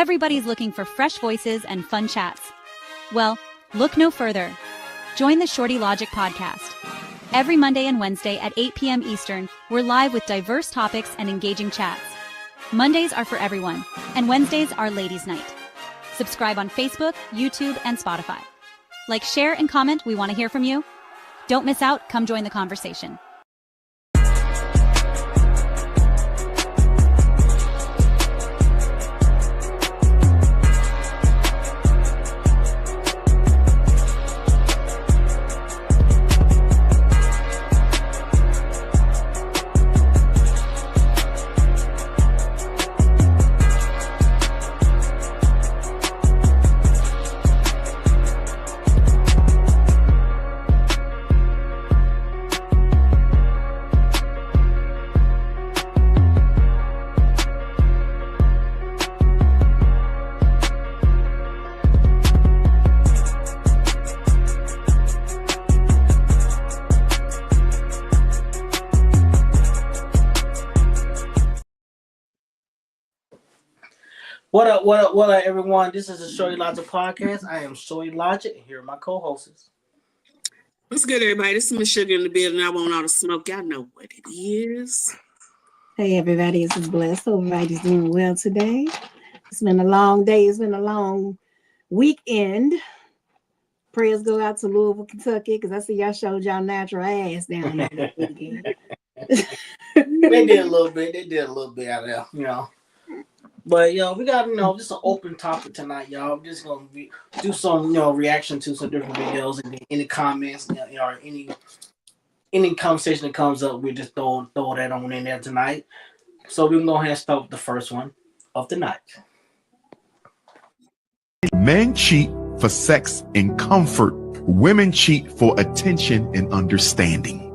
Everybody's looking for fresh voices and fun chats. Well, look no further. Join the Shorty Logic podcast. Every Monday and Wednesday at 8 p.m. Eastern, we're live with diverse topics and engaging chats. Mondays are for everyone, and Wednesdays are ladies' night. Subscribe on Facebook, YouTube, and Spotify. Like, share, and comment. We want to hear from you. Don't miss out. Come join the conversation. What up, everyone? This is the Shorty Logic podcast. I am Shorty Logic, and here are my co-hosts. What's good, everybody? This is Miss Sugar in the building. I want all the smoke. Y'all know what it is. Hey, everybody. This is Blessed. Hope everybody's doing well today. It's been a long day. It's been a long weekend. Prayers go out to Louisville, Kentucky, because I see y'all showed y'all natural ass down there this weekend. They did a little bit. They did a little bit out there, you know. But, we got, just an open topic tonight, y'all. I'm just going to do some, reaction to some different videos and any comments, or any conversation that comes up, we just throw that on in there tonight. So we can go ahead and start with the first one of the night. Men cheat for sex and comfort. Women cheat for attention and understanding.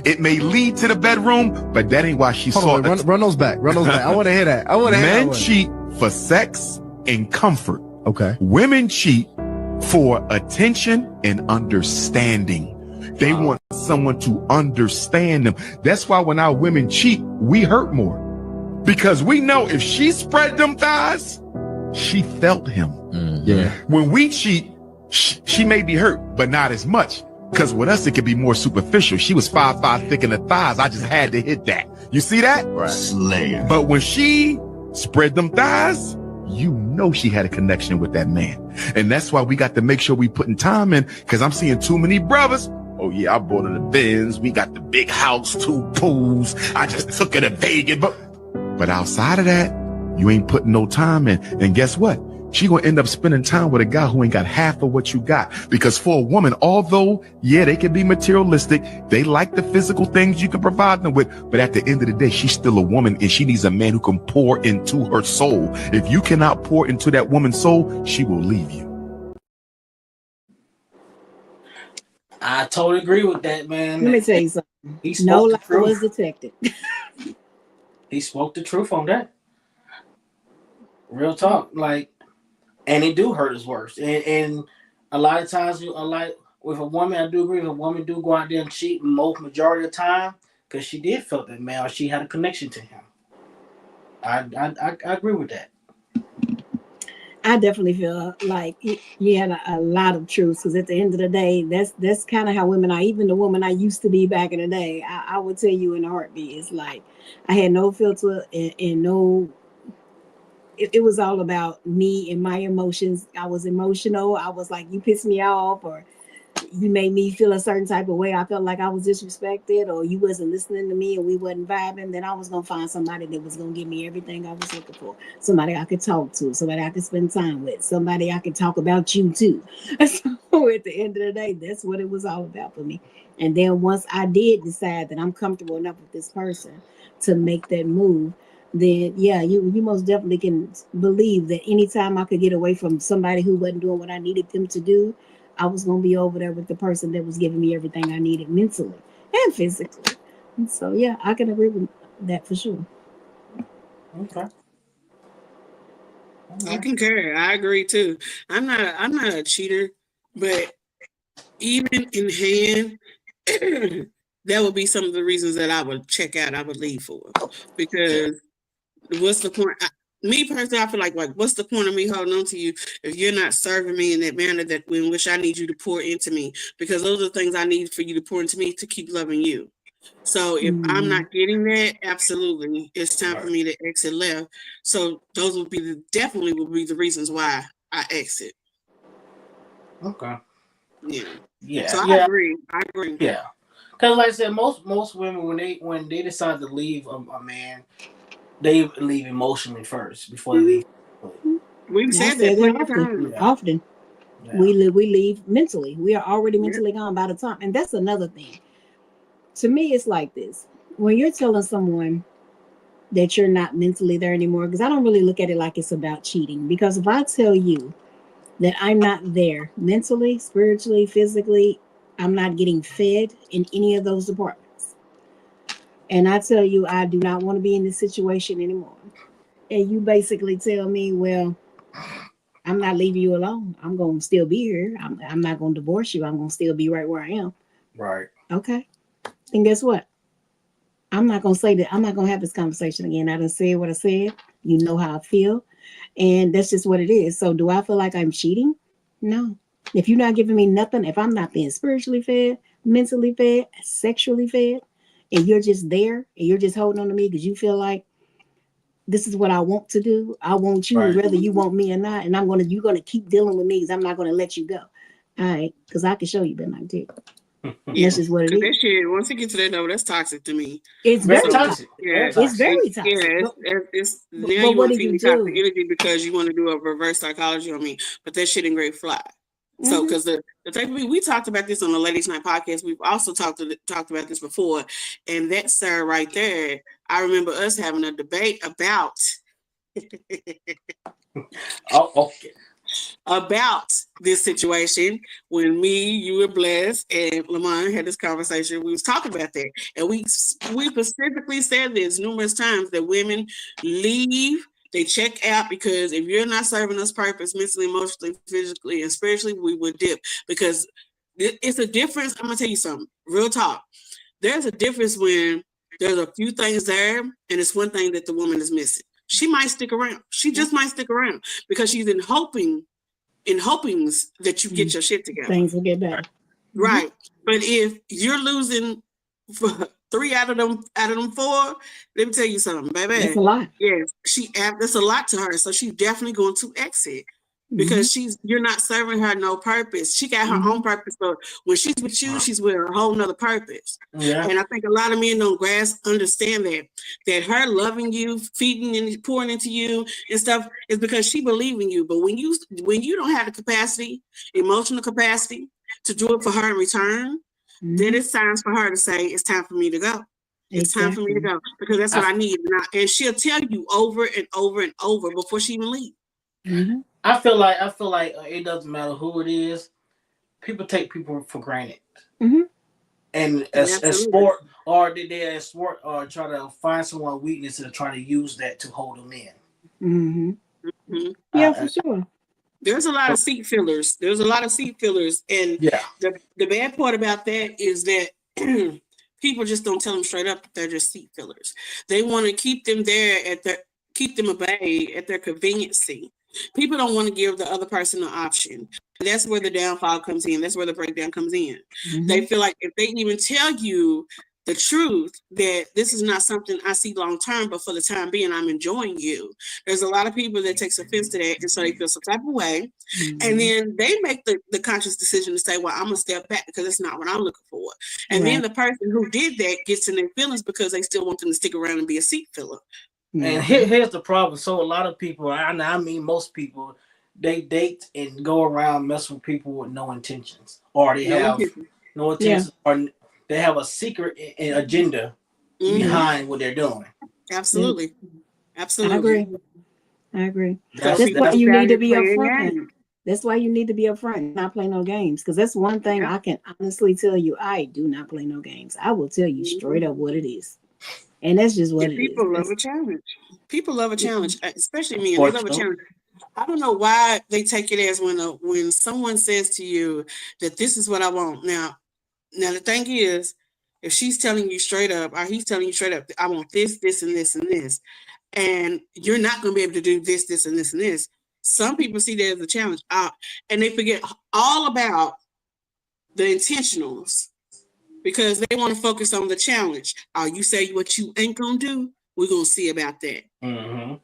It may lead to the bedroom, but that ain't why she saw it. Run those back. I want to hear that. Men cheat for sex and comfort. Okay. Women cheat for attention and understanding. They want someone to understand them. That's why when our women cheat, we hurt more. Because we know if she spread them thighs, she felt him. Yeah. When we cheat, she may be hurt, but not as much. Because with us, it could be more superficial. She was 5'5" thick in the thighs. I just had to hit that. You see that? Right. Slayer. But when she spread them thighs, you know she had a connection with that man. And that's why we got to make sure we putting time in, because I'm seeing too many brothers. Oh yeah, I bought her the Benz. We got the big house, 2 pools. I just took her to Vegas. But outside of that, you ain't putting no time in. And guess what? She gonna end up spending time with a guy who ain't got half of what you got. Because for a woman, although, yeah, they can be materialistic, they like the physical things you can provide them with, but at the end of the day, she's still a woman and she needs a man who can pour into her soul. If you cannot pour into that woman's soul, she will leave you. I totally agree with that, man. Let me tell you something. No lie was detected. He spoke the truth on that. Real talk. And it do hurt us worse. And a lot of times, with a woman, I do agree, if a woman do go out there and cheat majority of the time, because she did feel that man, or she had a connection to him. I agree with that. I definitely feel like you had a lot of truth, because at the end of the day, that's kind of how women are. Even the woman I used to be back in the day, I would tell you in a heartbeat, it's like I had no filter and no. It was all about me and my emotions. I was emotional. I was like, you pissed me off, or you made me feel a certain type of way. I felt like I was disrespected, or you wasn't listening to me and we wasn't vibing. Then I was going to find somebody that was going to give me everything I was looking for. Somebody I could talk to, somebody I could spend time with, somebody I could talk about you too. So at the end of the day, that's what it was all about for me. And then once I did decide that I'm comfortable enough with this person to make that move, then yeah, you most definitely can believe that anytime I could get away from somebody who wasn't doing what I needed them to do, I was going to be over there with the person that was giving me everything I needed mentally and physically. And so yeah, I can agree with that for sure. Okay. I concur. I agree too. I'm not a cheater, but even in hand, that would be some of the reasons that I would check out. I would leave for, because what's the point? me personally, I feel like what's the point of me holding on to you if you're not serving me in that manner that in which I need you to pour into me? Because those are the things I need for you to pour into me to keep loving you. So if I'm not getting that, absolutely, it's time for me to exit left. So those would be definitely would be the reasons why I exit. Okay. Yeah. Yeah. So I agree. Yeah. Because like I said, most women when they decide to leave a man, they leave emotionally first before they leave. We've said that plenty of often. times. Often. Yeah. We leave mentally. We are already mentally gone by the time. And that's another thing. To me, it's like this. When you're telling someone that you're not mentally there anymore, because I don't really look at it like it's about cheating. Because if I tell you that I'm not there mentally, spiritually, physically, I'm not getting fed in any of those departments. And I tell you, I do not want to be in this situation anymore. And you basically tell me, well, I'm not leaving you alone. I'm going to still be here. I'm not going to divorce you. I'm going to still be right where I am. Right. Okay. And guess what? I'm not going to say that. I'm not going to have this conversation again. I done said what I said. You know how I feel. And that's just what it is. So do I feel like I'm cheating? No. If you're not giving me nothing, if I'm not being spiritually fed, mentally fed, sexually fed, and you're just there and you're just holding on to me because you feel like this is what I want to do. I want you, whether you want me or not. And you're going to keep dealing with me because I'm not going to let you go. All right. Because I can show you, but like that. Yeah, that's just what it is. That shit, once you get to that level, that's toxic to me. It's very toxic. Yeah, it's very toxic. Yeah, it's now you want to feed me toxic energy because you want to do a reverse psychology on me, but that shit ain't great fly. So, because the thing we talked about this on the Ladies Night podcast, we've also talked about this before, and that sir right there, I remember us having a debate about. About this situation when me, you, and Bless and Lamont had this conversation. We was talking about that, and we specifically said this numerous times that women leave. They check out because if you're not serving us purpose mentally, emotionally, physically, and spiritually, we would dip because it's a difference. I'm gonna tell you something. Real talk. There's a difference when there's a few things there, and it's one thing that the woman is missing. She might stick around. She just might stick around because she's in hopings that you get your shit together. Things will get better. Right. But if you're losing 3 out of them 4, let me tell you something, baby. That's a lot. Yes, that's a lot to her. So she's definitely going to exit because you're not serving her no purpose. She got her own purpose. So when she's with you, she's with a whole nother purpose. Yeah. And I think a lot of men don't understand that her loving you, feeding and pouring into you and stuff is because she believes in you. But when you don't have the capacity, emotional capacity to do it for her in return, then it's time for her to say, it's time for me to go. It's time for me to go because that's what I need. And she'll tell you over and over and over before she even leaves. I feel like it doesn't matter who it is. People take people for granted, and as sport or they as sport or try to find someone's weakness and try to use that to hold them in. Yeah, for sure. There's a lot of seat fillers. And the bad part about that is that people just don't tell them straight up that they're just seat fillers. They want to keep them there keep them at bay at their conveniency. People don't want to give the other person an option. That's where the downfall comes in. That's where the breakdown comes in. They feel like if they even tell you the truth that this is not something I see long term, but for the time being, I'm enjoying you. There's a lot of people that takes offense to that, and so they feel some type of way. And then they make the conscious decision to say, well, I'm going to step back because that's not what I'm looking for. And then the person who did that gets in their feelings because they still want them to stick around and be a seat filler. And here's the problem. So a lot of people, I mean most people, they date and go around messing with people with no intentions. Or they have no intentions. Or they have a secret agenda behind what they're doing. Absolutely. Absolutely. I agree. That's why you need to be upfront. That's why you need to be upfront, not play no games. Because that's one thing I can honestly tell you. I do not play no games. I will tell you straight up what it is. And that's just what it is. People love a challenge. People love a challenge, especially me. They love a challenge. I don't know why they take it as when someone says to you that this is what I want. Now the thing is, if she's telling you straight up, or he's telling you straight up, I want this, this, and this, and this. and you're not going to be able to do this, this, and this, and this. Some people see that as a challenge, and they forget all about the intentionals because they want to focus on the challenge. You say what you ain't going to do, we're going to see about that. Mm-hmm.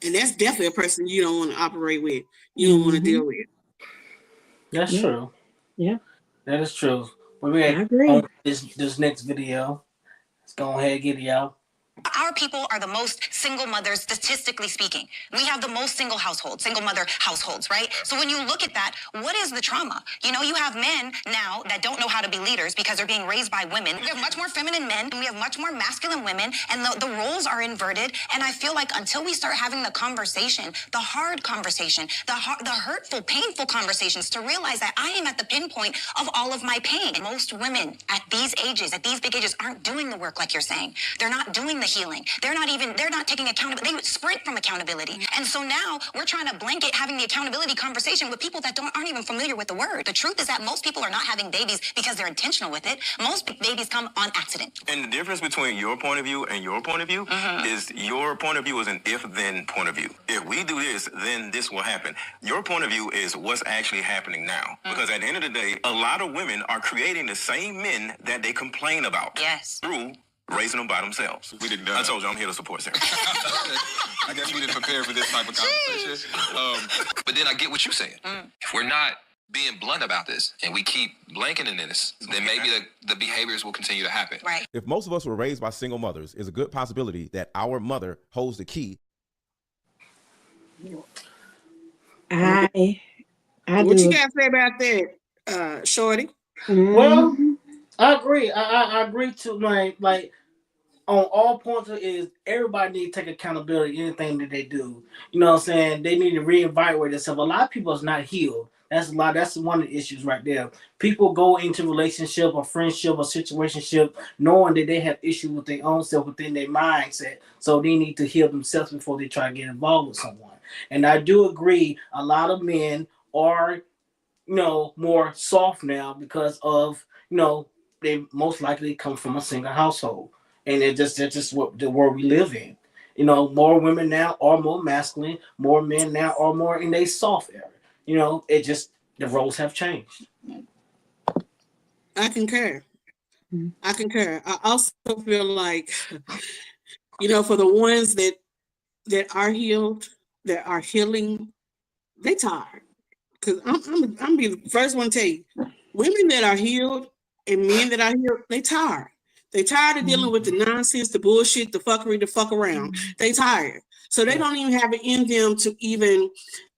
And that's definitely a person you don't want to operate with. You don't want to deal with. That's true. Yeah. That is true. But we I agree. on this next video. Let's go ahead and get it out. Our people are the most single mothers, statistically speaking. We have the most single mother households, right? So when you look at that, what is the trauma? You know, you have men now that don't know how to be leaders because they're being raised by women. We have much more feminine men, and we have much more masculine women, and the roles are inverted. And I feel like until we start having the conversation, the hard conversation, the hurtful, painful conversations, to realize that I am at the pinpoint of all of my pain. Most women at these ages, at these big ages, aren't doing the work like you're saying. They're not doing the healing. They're not taking accountability. They sprint from accountability. And so now we're trying to blanket having the accountability conversation with people that aren't even familiar with the word. The truth is that most people are not having babies because they're intentional with it. Most babies come on accident. And the difference between your point of view and your point of view is your point of view is an if-then point of view. If we do this, then this will happen. Your point of view is what's actually happening now. Because at the end of the day, a lot of women are creating the same men that they complain about. Yes. Through raising them by themselves. We didn't. I told you I'm here to support Sarah. I guess we didn't prepare for this type of conversation. But then I get what you're saying. If we're not being blunt about this and we keep blanketing this, then maybe the behaviors will continue to happen. Right. If most of us were raised by single mothers, it's a good possibility that our mother holds the key. I What do. you got to say about that, Shorty? Well, I agree. I agree to like on all points of is everybody need to take accountability in anything that they do. You know what I'm saying? They need to reevaluate themselves. A lot of people is not healed. That's one of the issues right there. People go into relationship or friendship or situationship knowing that they have issues with their own self within their mindset. So they need to heal themselves before they try to get involved with someone. And I do agree a lot of men are, more soft now because of, they most likely come from a single household. And that's just what the world we live in. More women now are more masculine, more men now are more in their soft area. It just, the roles have changed. I concur. I also feel like, for the ones that are healed, that are healing, they tired. Because I'm be the first one to tell you, women that are healed and men that are healed, they tired. They tired of dealing with the nonsense, the bullshit, the fuckery, the fuck around. They tired. So they don't even have it in them to even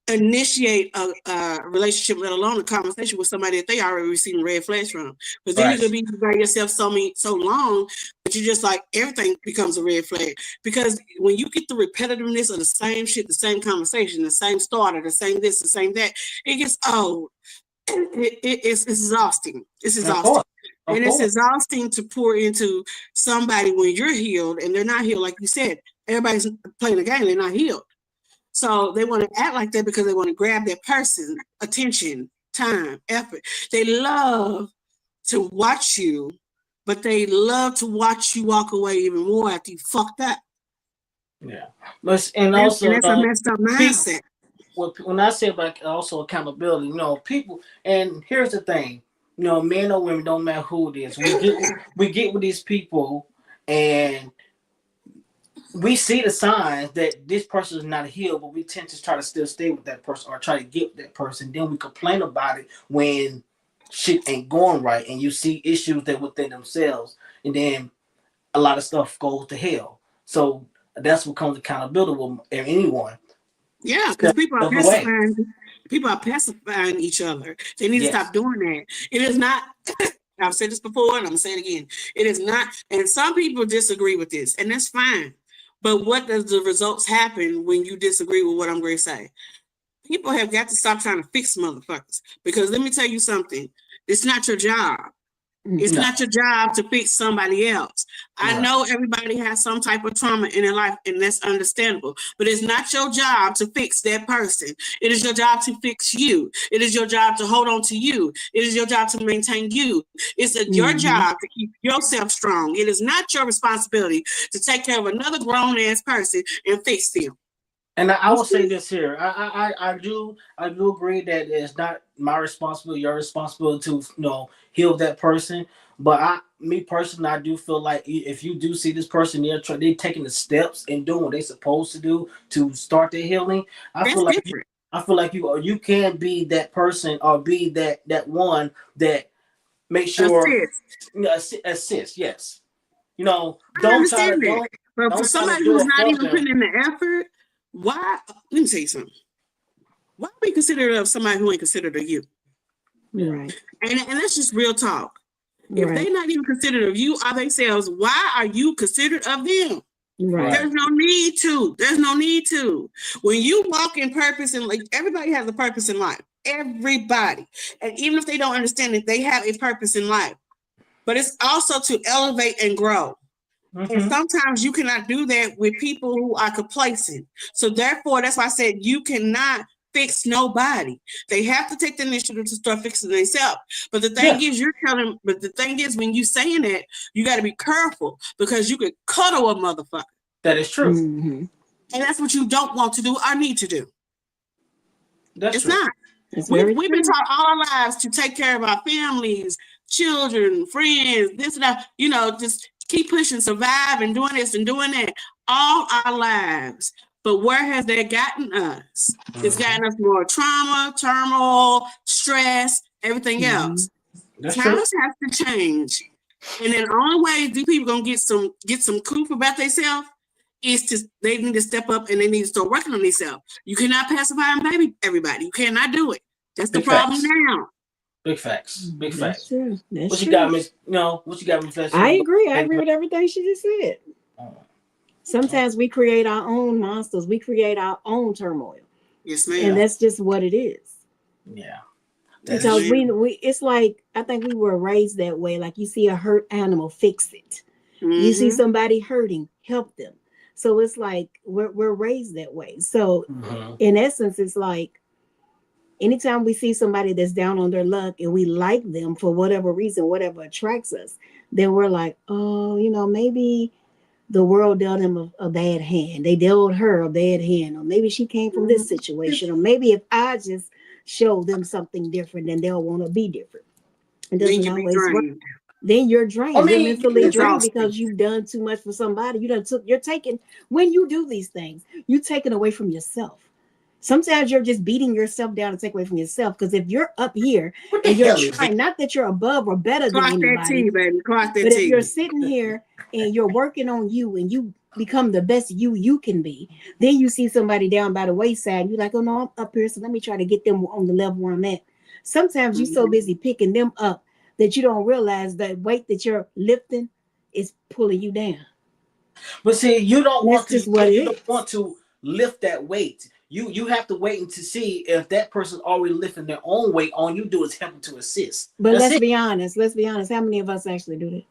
initiate a relationship, let alone a conversation with somebody that they already receiving red flags from. But then you could be by yourself so long that you just like everything becomes a red flag. Because when you get the repetitiveness of the same shit, the same conversation, the same starter, the same this, the same that, it gets old. It's exhausting. It's exhausting. And it's exhausting to pour into somebody when you're healed and they're not healed. Like you said, everybody's playing the game, they're not healed. So they want to act like that because they want to grab that person's attention, time, effort. They love to watch you, but they love to watch you walk away even more after you fucked up. Yeah. And also, that's a messed up mindset. When I say about also accountability, people, and here's the thing, men or women, don't matter who it is. We get with these people and we see the signs that this person is not healed, but we tend to try to still stay with that person or try to get with that person. Then we complain about it when shit ain't going right and you see issues that within themselves. And then a lot of stuff goes to hell. So that's what comes accountability with anyone. Yeah, because people are pacifying each other. They need to stop doing that. It is not, I've said this before and I'm going to say it again. It is not, and some people disagree with this, and that's fine. But what does the results happen when you disagree with what I'm going to say? People have got to stop trying to fix motherfuckers. Because let me tell you something. It's not your job. It's No. not your job to fix somebody else. I Right. know everybody has some type of trauma in their life, and that's understandable. But it's not your job to fix that person. It is your job to fix you. It is your job to hold on to you. It is your job to maintain you. It's your job to keep yourself strong. It is not your responsibility to take care of another grown-ass person and fix them. And I will say this here. I do agree that it's not my responsibility, your responsibility to heal that person. But me personally, I do feel like if you do see this person, they're taking the steps and doing what they're supposed to do to start their healing. I feel like you can be that person or be that one that makes sure assist. Yes, don't try to don't. But for somebody who's not even putting in the effort. Why? Let me tell you something. Why be considerate of somebody who ain't considerate of you? Right. And that's just real talk. If they're not even considerate of you or themselves, why are you considerate of them? Right. There's no need to. There's no need to. When you walk in purpose, and like everybody has a purpose in life. Everybody. And even if they don't understand it, they have a purpose in life. But it's also to elevate and grow. And sometimes you cannot do that with people who are complacent. So therefore, that's why I said you cannot fix nobody. They have to take the initiative to start fixing themselves. But the thing is, when you saying that, you got to be careful because you could cuddle a motherfucker. That is true. And that's what you don't want to do or need to do. That's it's true. not. We've been taught all our lives to take care of our families, children, friends, this and that, just keep pushing, survive, and doing this and doing that all our lives. But where has that gotten us? It's gotten us more trauma, turmoil, stress, everything else. Times have to change. And then the only way these people gonna get some proof about themselves is they need to step up and they need to start working on themselves. You cannot pacify and baby everybody. You cannot do it. That's the problem now. Big facts. Big facts. True. What you got, Miss? What you got, Miss Fletcher? I agree. I agree with everything she just said. Sometimes we create our own monsters. We create our own turmoil. Yes, ma'am. And that's just what it is. Yeah. Because we it's like, I think we were raised that way. Like you see a hurt animal, fix it. You see somebody hurting, help them. So it's like we're raised that way. So in essence, it's like anytime we see somebody that's down on their luck and we like them for whatever reason, whatever attracts us, then we're like, oh, maybe the world dealt him a bad hand. They dealt her a bad hand, or maybe she came from this situation, or maybe if I just show them something different, then they'll want to be different. It doesn't always work. Then you're drained. You're mentally drained because you've done too much for somebody. You're taking, when you do these things, you're taking away from yourself. Sometimes you're just beating yourself down to take away from yourself. Because if you're up here and you're trying, not that you're above or better than anybody, but if you're sitting here and you're working on you and you become the best you can be, then you see somebody down by the wayside, you're like, oh no, I'm up here, so let me try to get them on the level where I'm at. Sometimes you're so busy picking them up that you don't realize that weight that you're lifting is pulling you down. But see, you don't want to lift that weight. You have to wait to see if that person's already lifting their own weight. All you do is help them to assist. But let's be honest. How many of us actually do that?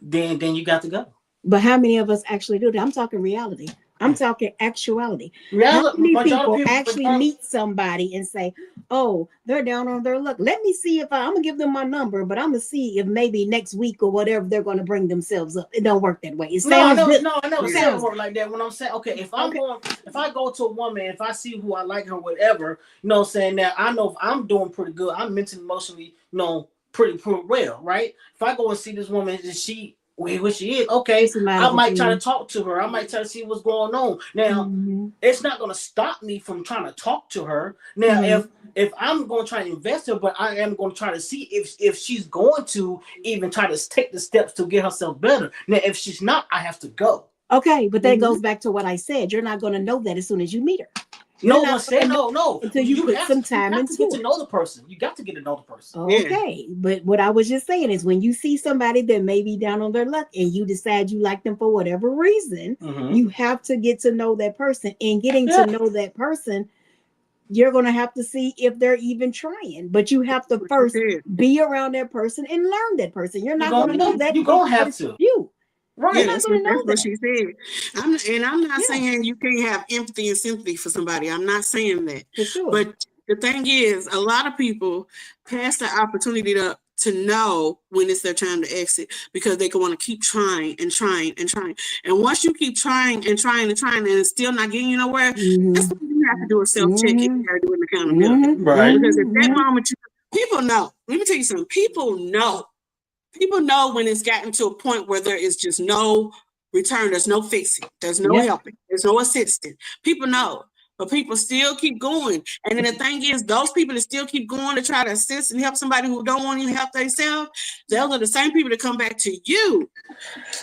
Then you got to go. But how many of us actually do that? I'm talking reality. I'm talking actuality. How many people actually meet somebody and say, oh, they're down on their luck. Let me see if I'm going to give them my number, but I'm going to see if maybe next week or whatever they're going to bring themselves up. It don't work that way. I never said it work like that. When I'm saying, okay, if I go to a woman, if I see who I like her, whatever, saying that I know if I'm doing pretty good, I'm mentally, emotionally, pretty well, right? If I go and see this woman, is she where she is, okay, I might try to talk to her. I might try to see what's going on. Now, it's not going to stop me from trying to talk to her. Now, if I'm going to try to invest her, but I am going to try to see if she's going to even try to take the steps to get herself better. Now, if she's not, I have to go. Okay, but that goes back to what I said. You're not going to know that as soon as you meet her. No one said no. Until you put some time into it. You got to get to know the person. You got to get to know the person. Okay, but what I was just saying is when you see somebody that may be down on their luck and you decide you like them for whatever reason, you have to get to know that person. And getting to know that person you're going to have to see if they're even trying. But you have to first be around that person and learn that person. You're not going to know that. You're going to have to. You. Right. Yeah, that's what she said. I'm not saying you can't have empathy and sympathy for somebody. I'm not saying that. For sure. But the thing is, a lot of people pass the opportunity to know when it's their time to exit because they can want to keep trying and trying and trying. And once you keep trying and trying and trying and it's still not getting you nowhere, that's when you have to do a self-check and you got to do an accountability. Right. Because at that moment, people know. Let me tell you something. People know. People know when it's gotten to a point where there is just no return. There's no fixing. There's no helping. There's no assisting. People know. But people still keep going. And then the thing is, those people that still keep going to try to assist and help somebody who don't want to even help themselves, those are the same people that come back to you.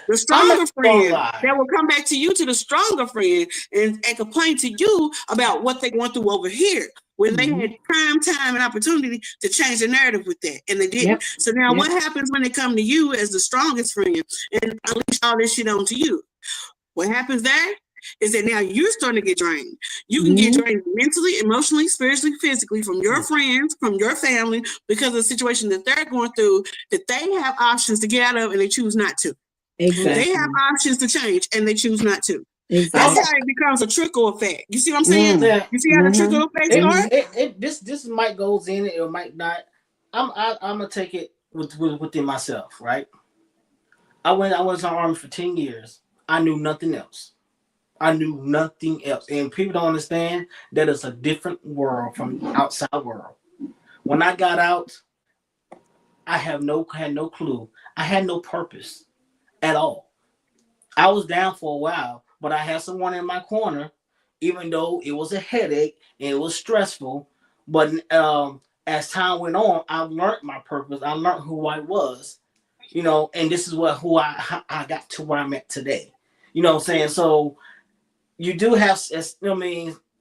The stronger friend that will come back to you, to the stronger friend, and complain to you about what they're going through over here. When they had prime time and opportunity to change the narrative with that, and they didn't. So now what happens when they come to you as the strongest friend and unleash all this shit onto you? What happens there is that now you're starting to get drained. You can get drained mentally, emotionally, spiritually, physically from your friends, from your family, because of the situation that they're going through, that they have options to get out of and they choose not to. Exactly. They have options to change and they choose not to. Exactly. That's how it becomes a trickle effect. You see what I'm saying? You see how the trickle effect starts? This might goes in, it might not. I'm gonna take it within myself, right? I was in the Army for 10 years. I knew nothing else. And people don't understand that it's a different world from the outside world. When I got out, I had no clue. I had no purpose at all. I was down for a while, but I had someone in my corner, even though it was a headache and it was stressful. But as time went on, I learned my purpose. I learned who I was, and this is who I got to where I'm at today. You know what I'm saying? So you do have,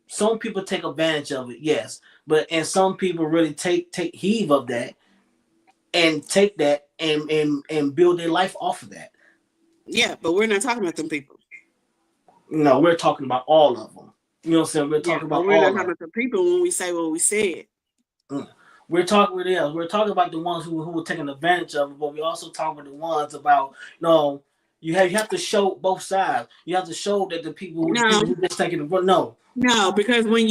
some people take advantage of it, yes, and some people really take heed of that and take that and build their life off of that. Yeah, but we're not talking about them people. No, we're talking about all of them. You know what I'm saying? We're talking about all of them. We're not talking about the people when we say what we said. We're talking about the ones who were taking advantage of it, but we also talk about the ones about, you have to show both sides. You have to show that the people who just taking it. No, because when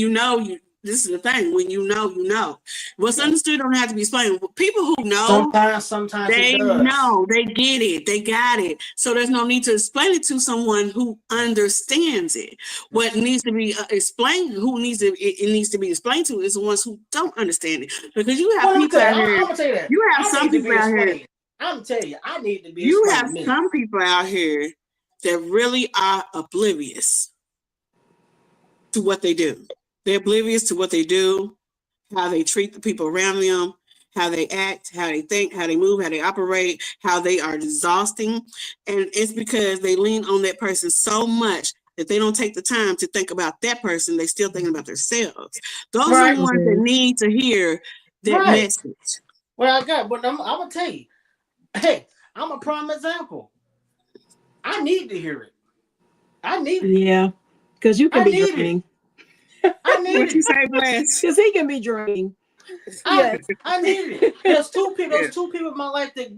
this is the thing. When you know. What's understood don't have to be explained. People who know, sometimes they it does. know, they get it, they got it. So there's no need to explain it to someone who understands it. What needs to be explained, it needs to be explained to is the ones who don't understand it. Because you have people out here. I'm gonna tell you that. You have some people out here. I'm telling you, I need to be. You have some people out here that really are oblivious to what they do. They're oblivious to what they do, how they treat the people around them, how they act, how they think, how they move, how they operate, how they are exhausting. And it's because they lean on that person so much that they don't take the time to think about that person. They're still thinking about themselves. Those are the ones that need to hear that message. Well, but I'm going to tell you, hey, I'm a prime example. I need to hear it. I need it. Yeah, because you can be draining. I need what you say, Bless? Because he can be draining. I need it. There's two people in my life that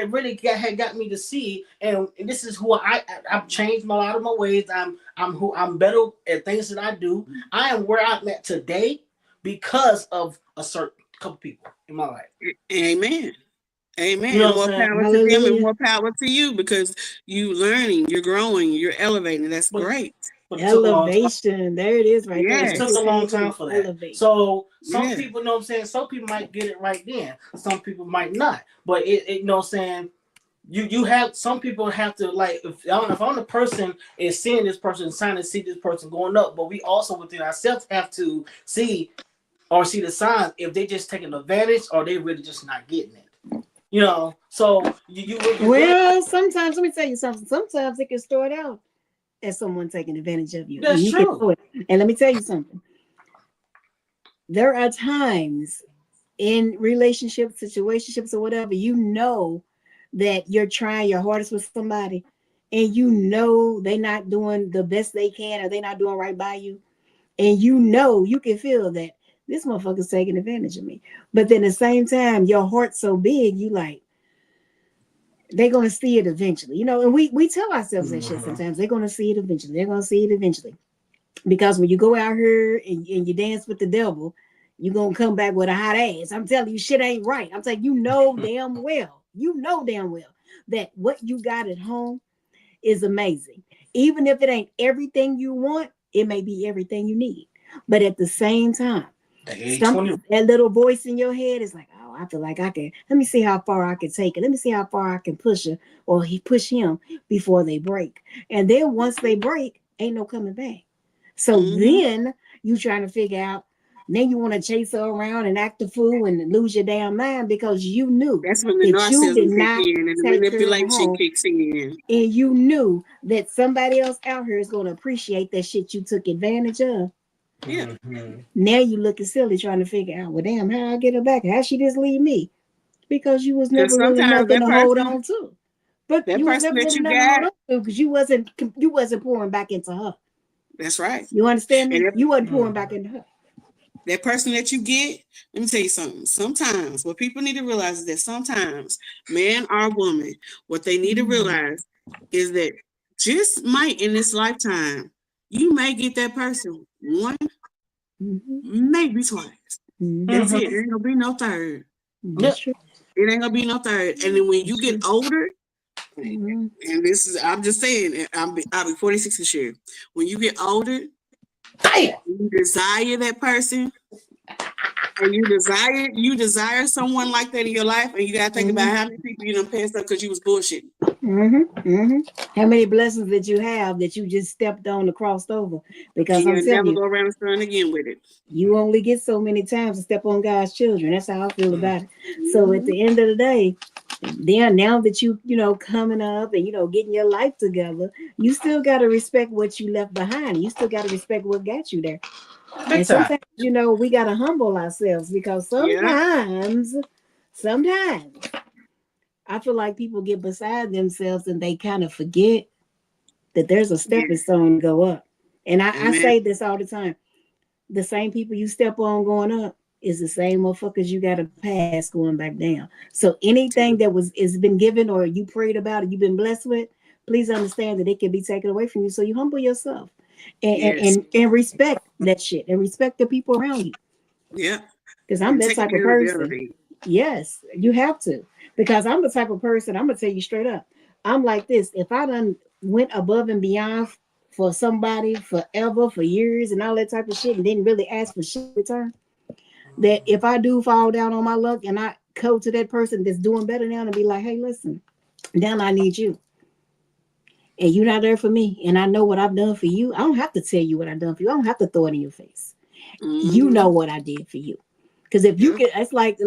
really got me to see, and this is who I've changed a lot of my ways. I'm better at things that I do. I am where I'm at today because of a certain couple people in my life. Amen. Amen. More power to them and more power to you because you learning, you're growing, you're elevating. That's great. Elevation. There it is right there. It took a long time for that. Elevate. So some people, know what I'm saying, some people might get it right then. Some people might not. But it you know what I'm saying, you have, some people have to, like, if I'm the person is seeing this person, trying to see this person going up, but we also within ourselves have to see the signs if they just taking advantage or they really just not getting it. So sometimes, let me tell you something. Sometimes it can start out as someone taking advantage of you. That's true. And let me tell you something. There are times in relationships, situationships, or whatever, that you're trying your hardest with somebody and they're not doing the best they can or they're not doing right by you. and you can feel that this motherfucker's taking advantage of me. But then at the same time, your heart's so big, you like, they're gonna see it eventually, and we tell ourselves that shit sometimes. They're gonna see it eventually. They're gonna see it eventually. Because when you go out here and you dance with the devil, you're gonna come back with a hot ass. I'm telling you, shit ain't right. I'm saying damn well that what you got at home is amazing. Even if it ain't everything you want, it may be everything you need. But at the same time, that little voice in your head is like, oh, I feel like I can, let me see how far I can take it. Let me see how far I can push her or push him before they break. And then once they break, ain't no coming back. So then you trying to figure out, then you want to chase her around and act a fool and lose your damn mind because you knew that's when the narcissism kicks in and the manipulation kicks in. And you knew that somebody else out here is going to appreciate that shit you took advantage of. Yeah. Now you looking silly trying to figure out, well, damn, how I get her back? How she just leave me? Because you was never really nothing to hold on to. But you was never really nothing to hold on to because you wasn't pouring back into her. That's right. You understand me? You wasn't pouring back into her. That person that you get, let me tell you something. Sometimes what people need to realize is that sometimes, man or woman, what they need to realize is that just might in this lifetime, you may get that person one, maybe twice. That's it. There ain't gonna be no third. That's true. It ain't gonna be no third. And then when you get older, and this is, I'm just saying, I'll be 46 this year. When you get older, you desire that person, and you desire someone like that in your life, and you gotta think about how many people you done passed up because you was bullshitting. How many blessings that you have that you just stepped on and crossed over? Because I'm telling never you, go around and starting again with it. You only get so many times to step on God's children. That's how I feel about it. So at the end of the day, then now that you coming up and getting your life together, you still got to respect what you left behind. You still got to respect what got you there. And sometimes we got to humble ourselves because sometimes I feel like people get beside themselves and they kind of forget that there's a stepping stone to go up. And I say this all the time. The same people you step on going up is the same motherfuckers you got to pass going back down. So anything that is been given or you prayed about or you've been blessed with, please understand that it can be taken away from you. So you humble yourself and respect that shit and respect the people around you. Yeah. Because I'm that type of person. Yes, you have to. Because I'm the type of person, I'm going to tell you straight up. I'm like this. If I done went above and beyond for somebody forever, for years and all that type of shit and didn't really ask for shit in return, that if I do fall down on my luck and I go to that person that's doing better now and be like, hey, listen, now I need you. And you're not there for me. And I know what I've done for you. I don't have to tell you what I've done for you. I don't have to throw it in your face. You know what I did for you. Because if you can, it's like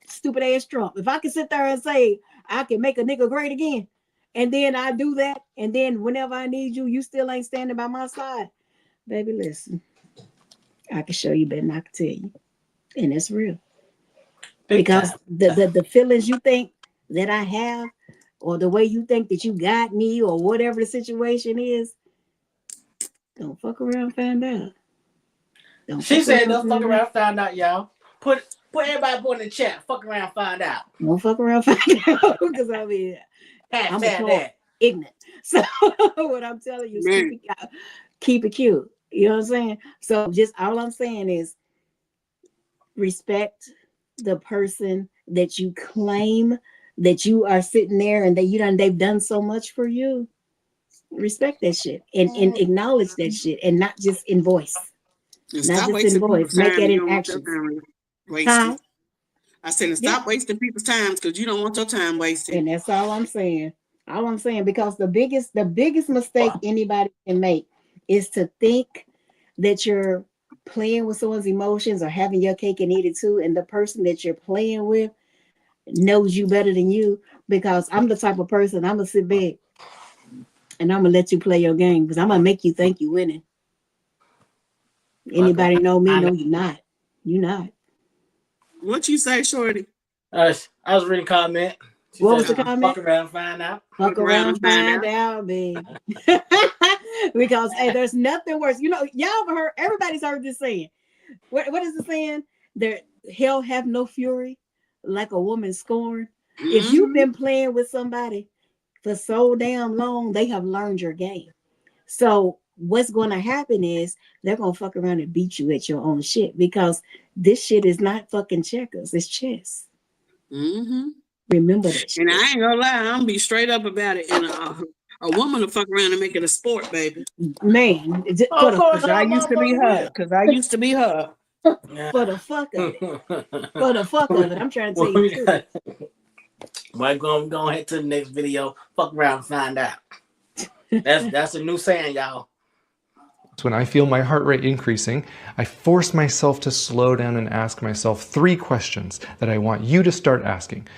stupid ass Trump. If I can sit there and say, I can make a nigga great again, and then I do that, and then whenever I need you, you still ain't standing by my side. Baby, listen, I can show you better than I can tell you. And it's real. Because the feelings you think that I have, or the way you think that you got me, or whatever the situation is, don't fuck around and find out. She said don't fuck around and find out, y'all. Put everybody in the chat. Fuck around and find out. Don't fuck around and find out. Because I mean, I'm ignorant. So what I'm telling you is keep it cute. You know what I'm saying? So just all I'm saying is respect the person that you claim that you are sitting there and that they've done so much for you. Respect that shit and acknowledge that shit and not just in voice. Not just in voice. Make it in action. I said, stop wasting people's time because you don't want your time wasted. And that's all I'm saying. All I'm saying, because the biggest mistake anybody can make is to think that you're playing with someone's emotions or having your cake and eat it too, and the person that you're playing with knows you better than you. Because I'm the type of person, I'm gonna sit back and I'm gonna let you play your game because I'm gonna make you think you're winning. Anybody know me? No, you're not. You're not. What you say, Shorty? I was reading a comment. What was the comment? Fuck around and find out. Fuck around and find out, baby. Because hey, there's nothing worse. You know, y'all ever heard? Everybody's heard this saying. What is the saying? There, hell have no fury like a woman scorned. If you've been playing with somebody for so damn long, they have learned your game. So what's going to happen is they're going to fuck around and beat you at your own shit, because this shit is not fucking checkers. It's chess. Remember that shit. And I ain't gonna lie, I'm gonna be straight up about it. And a woman will fuck around and make it a sport, baby. Man, Because I used to be her. Because I used to be her. For the fuck of it. For the fuck of it. I'm trying to tell you the truth. We're going to head to the next video. Fuck around and find out. That's a new saying, y'all. When I feel my heart rate increasing, I force myself to slow down and ask myself 3 questions that I want you to start asking.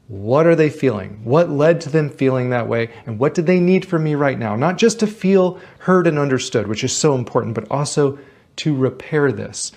What are they feeling? What led to them feeling that way? And what do they need from me right now? Not just to feel heard and understood, which is so important, but also to repair this.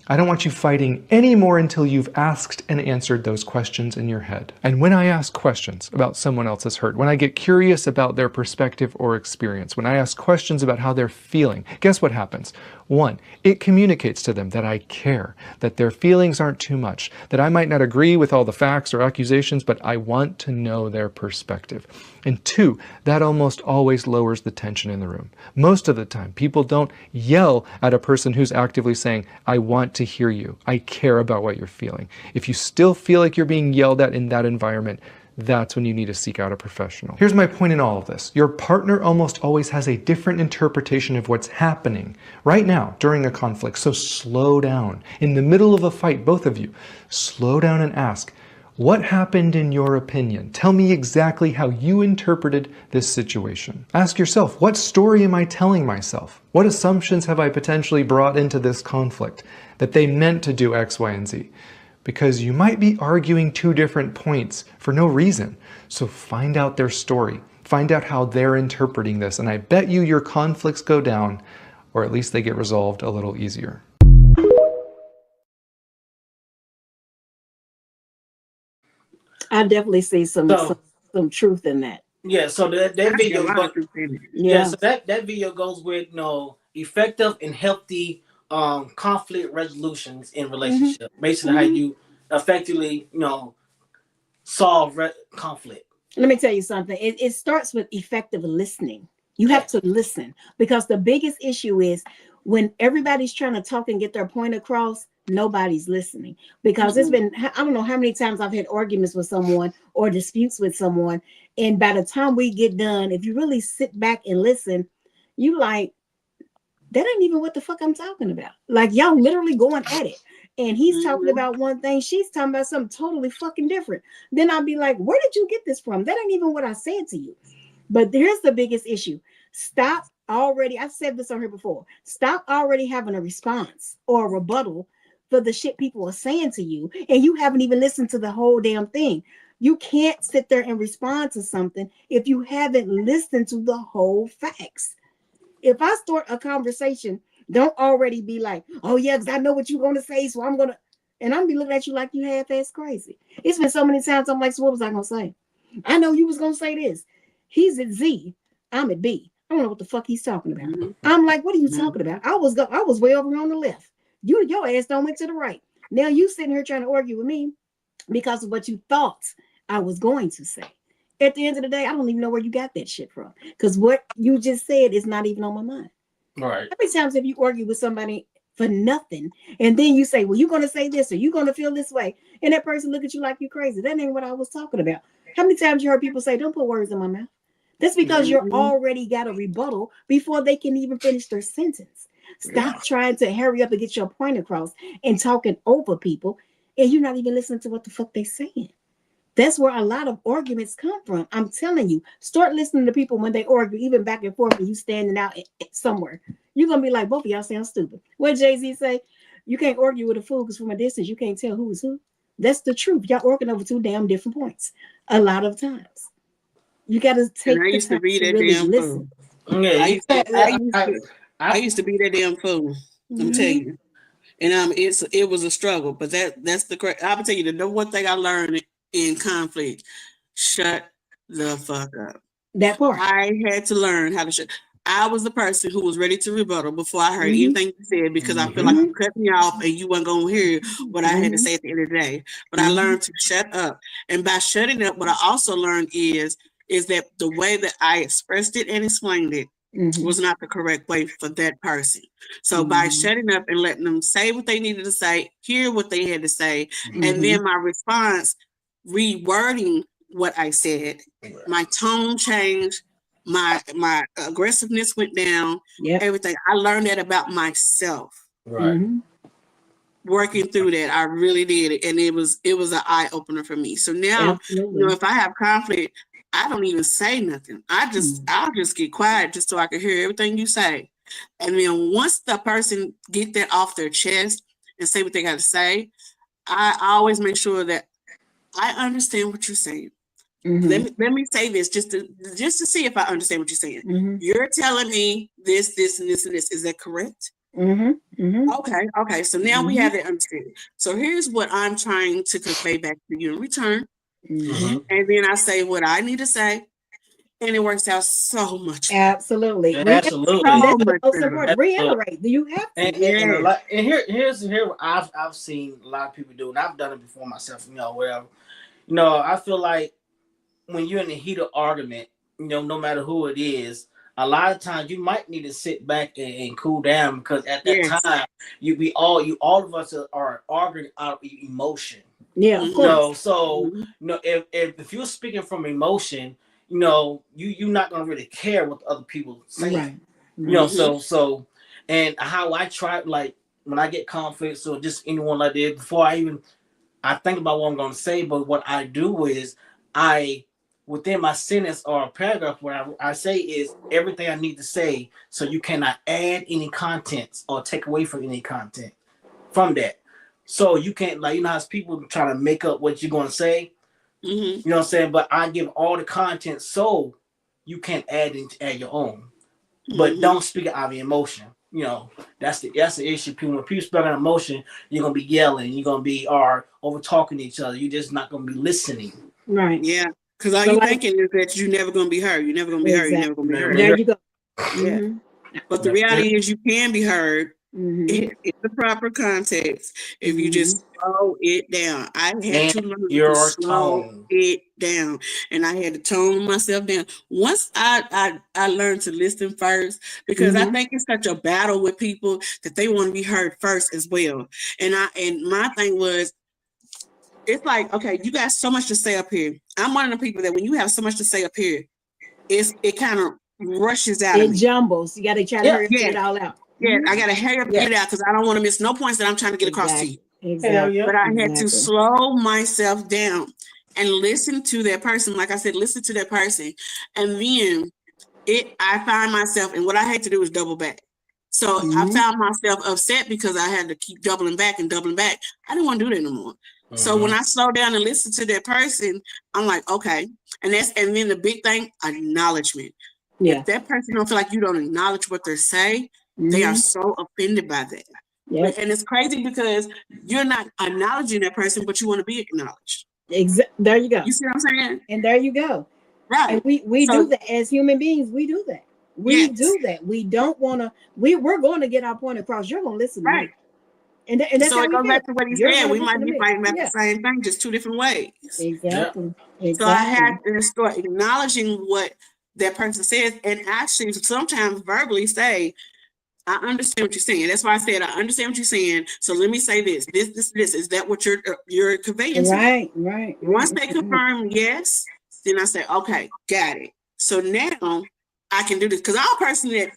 I don't want you fighting anymore until you've asked and answered those questions in your head. And when I ask questions about someone else's hurt, when I get curious about their perspective or experience, when I ask questions about how they're feeling, guess what happens? 1, it communicates to them that I care, that their feelings aren't too much, that I might not agree with all the facts or accusations, but I want to know their perspective. And 2, that almost always lowers the tension in the room. Most of the time, people don't yell at a person who's actively saying, I want to hear you. I care about what you're feeling. If you still feel like you're being yelled at in that environment, that's when you need to seek out a professional. Here's my point in all of this. Your partner almost always has a different interpretation of what's happening right now during a conflict. So slow down. In the middle of a fight, both of you, slow down and ask, what happened in your opinion? Tell me exactly how you interpreted this situation. Ask yourself, what story am I telling myself? What assumptions have I potentially brought into this conflict that they meant to do X, Y, and Z? Because you might be arguing 2 different points for no reason. So find out their story. Find out how they're interpreting this. And I bet you your conflicts go down, or at least they get resolved a little easier. I definitely see some truth in that. Yeah, so that video so that video goes with effective and healthy conflict resolutions in relationship. Basically how you effectively solve conflict. Let me tell you something. It starts with effective listening. You have to listen, because the biggest issue is when everybody's trying to talk and get their point across, nobody's listening. Because it's been, I don't know how many times I've had arguments with someone or disputes with someone, and by the time we get done, if you really sit back and listen, you like, that ain't even what the fuck I'm talking about. Like, y'all literally going at it. And he's talking about one thing, she's talking about something totally fucking different. Then I'll be like, where did you get this from? That ain't even what I said to you. But here's the biggest issue. Stop already, I've said this on here before, stop already having a response or a rebuttal for the shit people are saying to you, and you haven't even listened to the whole damn thing. You can't sit there and respond to something if you haven't listened to the whole facts. If I start a conversation, don't already be like, oh yeah, because I know what you're going to say, so I'm going to, and I'm going to be looking at you like you half-ass crazy. It's been so many times I'm like, so what was I going to say? I know you was going to say this. He's at Z, I'm at B. I don't know what the fuck he's talking about. I'm like, what are you talking about? I was way over on the left. Your ass don't went to the right. Now you sitting here trying to argue with me because of what you thought I was going to say. At the end of the day, I don't even know where you got that shit from, because what you just said is not even on my mind. Right. How many times have you argued with somebody for nothing, and then you say, well, you're going to say this, or you're going to feel this way, and that person look at you like you're crazy? That ain't what I was talking about. How many times you heard people say, don't put words in my mouth? That's because you're already got a rebuttal before they can even finish their sentence. Stop trying to hurry up and get your point across and talking over people, and you're not even listening to what the fuck they're saying. That's where a lot of arguments come from. I'm telling you, start listening to people when they argue, even back and forth, and you standing out somewhere. You're going to be like, both of y'all sound stupid. What Jay-Z say? You can't argue with a fool because from a distance, you can't tell who is who. That's the truth. Y'all arguing over 2 damn different points a lot of times. You got to take the time to really listen. Yeah, I used to be that damn fool. I'm telling you. And it was a struggle, but that's the correct. I will tell you the number one thing I learned in conflict: shut the fuck up. That part. I had to learn how to shut. I was the person who was ready to rebuttal before I heard Mhm. anything you said because I feel like you cut me off and you weren't going to hear what I had to say at the end of the day. But I learned to shut up. And by shutting up, what I also learned is that the way that I expressed it and explained it was not the correct way for that person. So by shutting up and letting them say what they needed to say, hear what they had to say, and then my response, rewording what I said, my tone changed, my aggressiveness went down, everything. I learned that about myself. Right. Working through that, I really did it, and it was an eye opener for me. So now, you know, if I have conflict, I don't even say nothing. I'll just get quiet just so I can hear everything you say. And then once the person get that off their chest and say what they got to say, I always make sure that I understand what you're saying. Let me say this just to see if I understand what you're saying. You're telling me this, and this, and this. Is that correct? Okay. So now we have that understanding. So here's what I'm trying to convey back to you in return. And then I say what I need to say, and it works out so much. Absolutely. Absolutely. That's the most important. Reiterate. Do you have to? And here's what I've seen a lot of people do, and I've done it before myself. You know, whatever. You know, I feel like when you're in the heat of argument, you know, no matter who it is, a lot of times you might need to sit back and cool down, because at that time all of us are arguing out of emotion. Yeah, of course. No, so you know, if you're speaking from emotion, you know, you're not gonna really care what the other people say. Right. You know, so and how I try, like when I get conflicts or just anyone like that, before I think about what I'm gonna say, but what I do is within my sentence or a paragraph, what I say is everything I need to say, so you cannot add any contents or take away from any content from that. So you can't, like, you know how people try to make up what you're going to say, you know what I'm saying? But I give all the content so you can't add your own, but don't speak out of emotion. You know, that's the issue. When people speak out of emotion, you're going to be yelling, you're going to be over talking to each other. You're just not going to be listening. Right. Yeah. Because all you're thinking is that you're never going to be heard. You're never going to be heard. You're never going to be heard. There you go. Yeah. But the reality is you can be heard in the proper context if you just slow it down. I had to learn to slow it down. And I had to tone myself down. Once I learned to listen first, because I think it's such a battle with people that they want to be heard first as well. And my thing was, it's like, okay, you got so much to say up here. I'm one of the people that when you have so much to say up here, it kind of rushes out. It jumbles. You got to try to hurry up and get it all out. Yeah, I got to hurry up and get it out because I don't want to miss no points that I'm trying to get across to you. Exactly. But I had to slow myself down and listen to that person. Like I said, listen to that person. And then I find myself, and what I had to do is double back. So I found myself upset because I had to keep doubling back. I didn't want to do that no more. So when I slow down and listen to that person, I'm like, okay. And then the big thing, acknowledgement. Yeah. If that person don't feel like you don't acknowledge what they're saying, they are so offended by that. Yep. And it's crazy because you're not acknowledging that person, but you want to be acknowledged. There you go. You see what I'm saying? And there you go. Right. And we do that as human beings. We do that. We do that. We don't want to. We're going to get our point across. You're going to listen to me. And that's so it goes back to what he said. We might be fighting about the same thing, just two different ways. Exactly. So I had to start acknowledging what that person says, and actually sometimes verbally say, I understand what you're saying. That's why I said, I understand what you're saying. So let me say this. Is that what you're conveying? Right. Once they confirm yes, then I say, okay, got it. So now I can do this. Because I'm a person that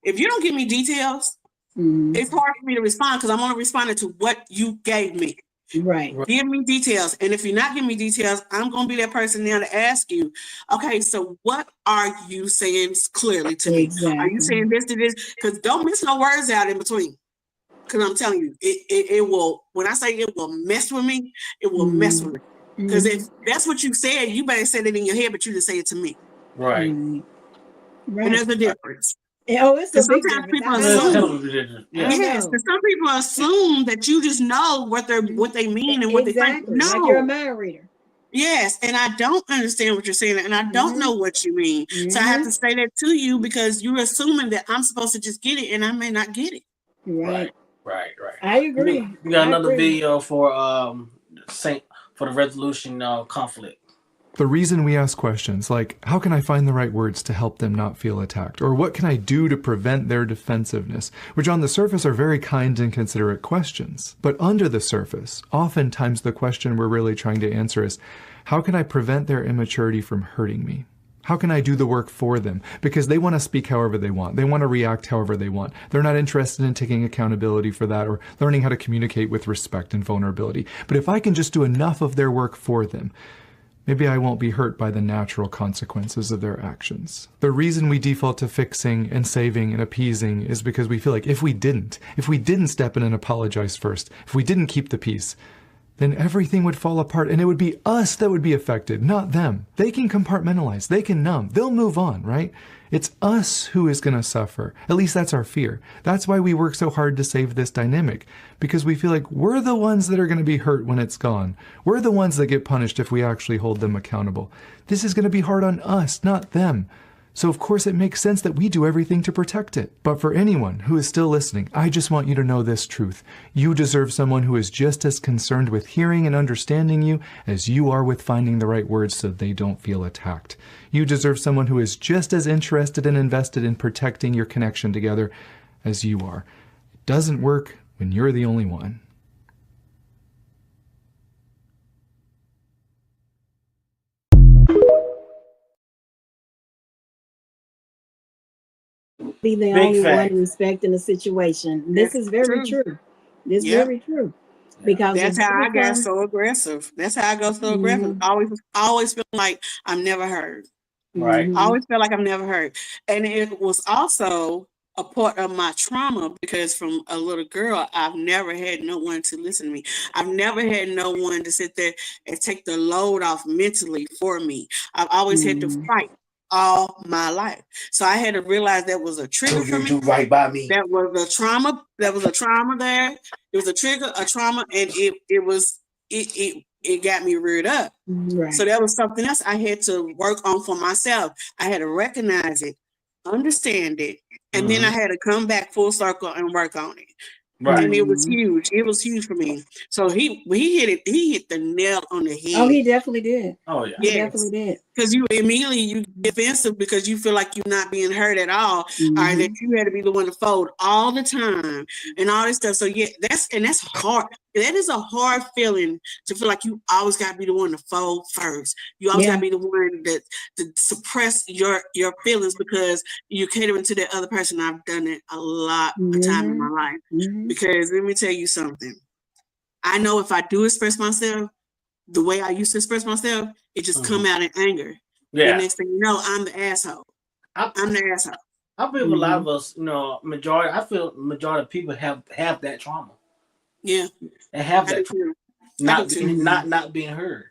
if you don't give me details, it's hard for me to respond because I'm only responding to what you gave me. Right. Give me details. And if you're not giving me details, I'm going to be that person now to ask you, okay, so what are you saying clearly to me? Exactly. Are you saying this to this? Because don't miss no words out in between. Because I'm telling you, it will, when I say it will mess with me, it will mess with me. Because if that's what you said, you better say it in your head, but you just say it to me. Right. And there's a difference. It's a big sometimes people assume. Yes, because some people assume that you just know what they mean and what they think. No, like you're a mind reader. Yes, and I don't understand what you're saying, and I don't know what you mean. So I have to say that to you because you're assuming that I'm supposed to just get it, and I may not get it. Right. Right. I agree. We got I another agree. video for the resolution conflict. The reason we ask questions like, how can I find the right words to help them not feel attacked? Or what can I do to prevent their defensiveness? Which on the surface are very kind and considerate questions. But under the surface, oftentimes the question we're really trying to answer is, how can I prevent their immaturity from hurting me? How can I do the work for them? Because they want to speak however they want. They want to react however they want. They're not interested in taking accountability for that or learning how to communicate with respect and vulnerability. But if I can just do enough of their work for them, maybe I won't be hurt by the natural consequences of their actions. The reason we default to fixing and saving and appeasing is because we feel like if we didn't step in and apologize first, if we didn't keep the peace, then everything would fall apart and it would be us that would be affected, not them. They can compartmentalize, they can numb, they'll move on, right? It's us who is going to suffer. At least that's our fear. That's why we work so hard to save this dynamic, because we feel like we're the ones that are going to be hurt when it's gone. We're the ones that get punished if we actually hold them accountable. This is going to be hard on us, not them. So of course it makes sense that we do everything to protect it. But for anyone who is still listening, I just want you to know this truth. You deserve someone who is just as concerned with hearing and understanding you as you are with finding the right words so they don't feel attacked. You deserve someone who is just as interested and invested in protecting your connection together as you are. It doesn't work when you're the only one. Be the Big only fact. one respecting the situation. This is very true. This is Yep. very true. Because That's if how I got becomes- so aggressive. That's how I go so aggressive. Always feel like I'm never heard. Right. I always feel like I'm never heard. And it was also a part of my trauma because from a little girl, I've never had no one to listen to me. I've never had no one to sit there and take the load off mentally for me. I've always had to fight all my life. So I had to realize that was a trigger for me. Right by me. That was a trauma. That was a trauma there. It was a trigger, a trauma, and it got me reared up. Right. So that was something else I had to work on for myself. I had to recognize it, understand it, and then I had to come back full circle and work on it. Right. And it was huge. It was huge for me. So he hit it. He hit the nail on the head. Oh, he definitely did. Oh yeah. He definitely did. Because you get defensive because you feel like you're not being heard at all, or that you had to be the one to fold all the time and all this stuff. So yeah, that's hard. That is a hard feeling to feel like you always got to be the one to fold first. You always got to be the one that to suppress your feelings because you're catering to that other person. I've done it a lot of time in my life because let me tell you something. I know if I do express myself the way I used to express myself, it just come out in anger. Yeah. The next thing you know, I'm the asshole. I'm the asshole. I feel a lot of us, I feel majority of people have that trauma. Yeah. They have that trauma. Not being heard.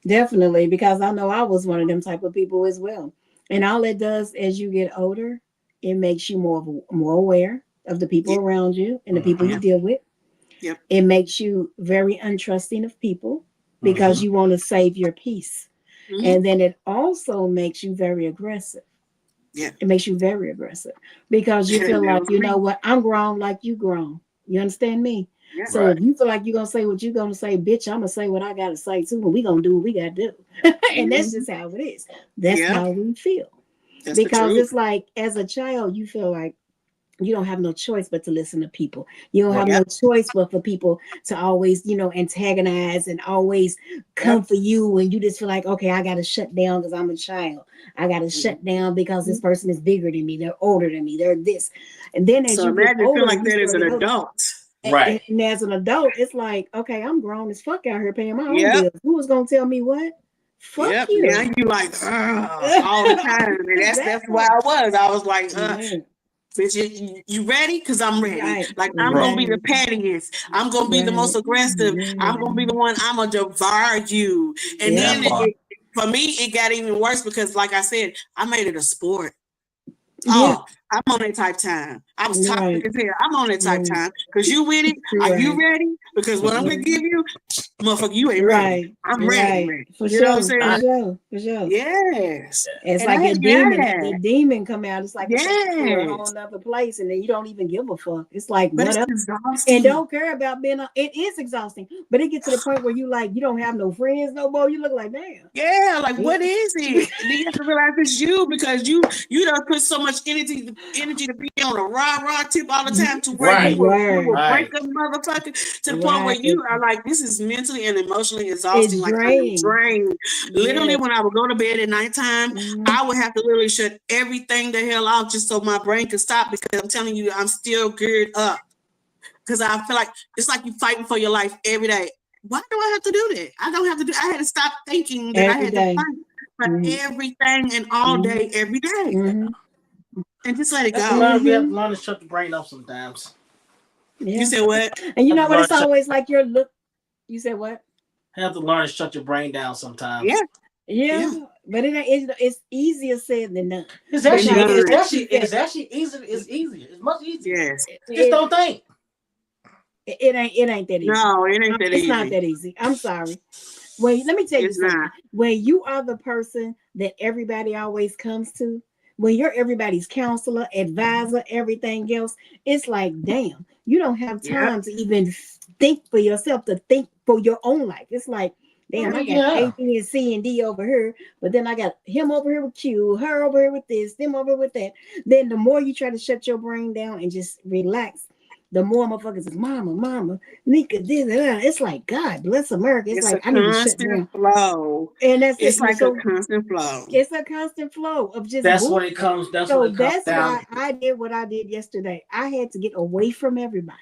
Definitely, because I know I was one of them type of people as well. And all it does as you get older, it makes you more aware of the people around you and the people you deal with. Yep. It makes you very untrusting of people because you want to save your peace. And then it also makes you very aggressive. Yeah. It makes you very aggressive because you feel like, you know what, I'm grown like you grown. You understand me? Yeah. So if you feel like you're going to say what you're going to say, bitch, I'm going to say what I got to say too. And we're going to do what we got to do. And that's just how it is. That's how we feel. That's because it's like, as a child, you feel like you don't have no choice but to listen to people. You don't have no choice but for people to always, antagonize and always come for you. And you just feel like, okay, I got to shut down because I'm a child. I got to shut down because this person is bigger than me. They're older than me. They're this. And then as you get older, feel like that as an adult. Right. And as an adult, it's like, okay, I'm grown as fuck out here paying my own bills. Who was going to tell me what? Fuck you. Now you like, all the time. And that's why I was. I was like, bitch, you ready? Because I'm ready. Like, I'm going to be the pettiest. I'm going to be the most aggressive. I'm going to be the one, I'm going to devour you. And then for me, it got even worse because, like I said, I made it a sport. Oh, I'm on that type time. I was toxic Right. as hell. I'm on that type Mm. time. Because you with it? Are you Right. ready? Because what I'm going to give you, motherfucker, you ain't ready. Right. I'm ready. Right. For You know what sure. I'm For saying? sure. For sure. Yes. It's And like I, the yeah. demon come out. It's like it takes you to a Yes. whole nother place, and then you don't even give a fuck. It's like But what it's else? exhausting. And don't care about being. It is exhausting, but it gets to the point where you like you don't have no friends no more. You look like damn. Yeah, like what is it? Then you have to realize it's you because you don't put so much energy to be on a rah tip all the time to where Right. you will Right. break a motherfucker to the point where you are like, this is mentally and emotionally exhausting. It's Like draining. I'm drained. Literally, Yes. when I would go to bed at nighttime, I would have to literally shut everything the hell off just so my brain could stop because I'm telling you, I'm still geared up. Because I feel like it's like you fighting for your life every day. Why do I have to do that? I don't have to do. I had to stop thinking that I Every had day. to fight for everything and all day, every day, and just let it We go. have to learn to shut the brain off sometimes. Yeah. You said what? And you know what? It's Learn to always like your look. You said what? have to learn to shut your brain down sometimes. Yeah. Yeah. But it's easier said than done. It's But actually like it's you actually said, easier. It's easier. It's much easier. Yes. Just don't think. It ain't that easy. No, it ain't that It's easy. not that easy. I'm sorry. Well, let me tell you It's something. not. When you are the person that everybody always comes to, when you're everybody's counselor, advisor, everything else, it's like, damn, you don't have time to even think for yourself, to think for your own life. It's like, damn, I got A, B, and C and D over here, but then I got him over here with Q, her over here with this, them over with that. Then the more you try to shut your brain down and just relax, the more motherfuckers is mama, Nika did that. It's like, God bless America. It's like, a I need to shut down. constant flow. And that's It's it. like So a constant flow. it's a constant flow of just That's moving. when it comes. That's So when it comes that's down. why I did what I did yesterday. I had to get away from everybody.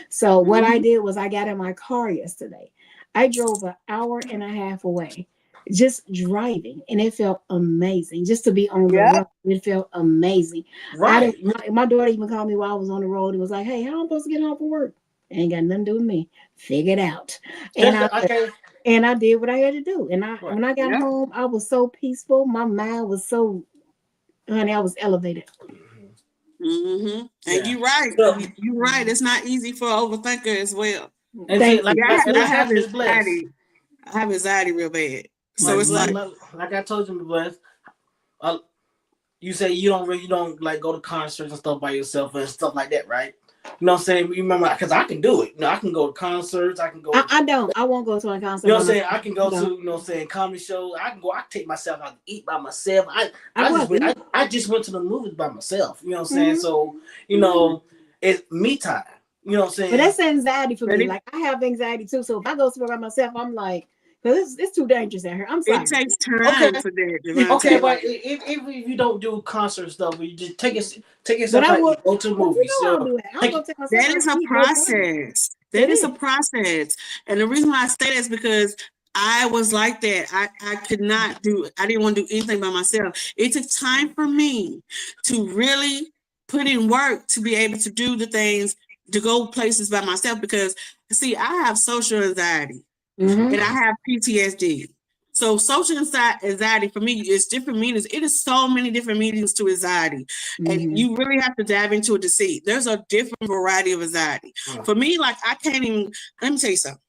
So what I did was I got in my car yesterday. I drove an hour and a half away, just driving, and it felt amazing. Just to be on the road, it felt amazing. Right. My daughter even called me while I was on the road and was like, "Hey, how am I supposed to get home from work?" Ain't got nothing to do with me. Figure it out. And I did what I had to do. And when I got home, I was so peaceful. My mind was so, honey, I was elevated. And you're right. You're right. It's not easy for an overthinker as well. And see, like I I have is blessed. anxiety. I have anxiety real bad. So it's like I told you, blessed. You say you don't like go to concerts and stuff by yourself and stuff like that, right? You know what I'm saying? You remember, because I can do it. You know, I can go to concerts. I can go. I don't. I won't go to a concert. You know what I'm saying? I can go to, you know what I'm saying, comedy shows. I can go. I take myself out to eat by myself. I just went to the movies by myself. You know what I'm saying? So, you know, it's me time. You know what I'm saying? But that's anxiety for me. Like, I have anxiety too. So if I go somewhere by myself, I'm like, because it's too dangerous out here. I'm sorry. It takes time for that. Okay, but if you don't do concert stuff, you just take yourself But I out will, and go to movies. That is a process. That is a process. And the reason why I say that is because I was like that. I didn't want to do anything by myself. It took time for me to really put in work to be able to do the things, to go places by myself, because see, I have social anxiety and I have PTSD. So social anxiety for me is different meanings. It is so many different meanings to anxiety. And you really have to dive into it to see. There's a different variety of anxiety. For me, like I can't even, let me tell you something.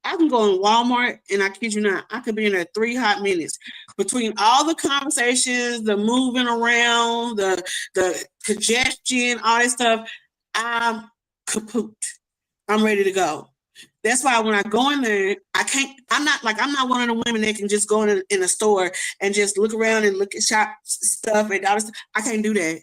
I can go in Walmart and I kid you not, I could be in there 3 hot minutes. Between all the conversations, the moving around, the congestion, all that stuff, I'm kaput. I'm ready to go. That's why when I go in there, I'm not one of the women that can just go in a store and just look around and look at shop stuff and all this stuff. I can't do that.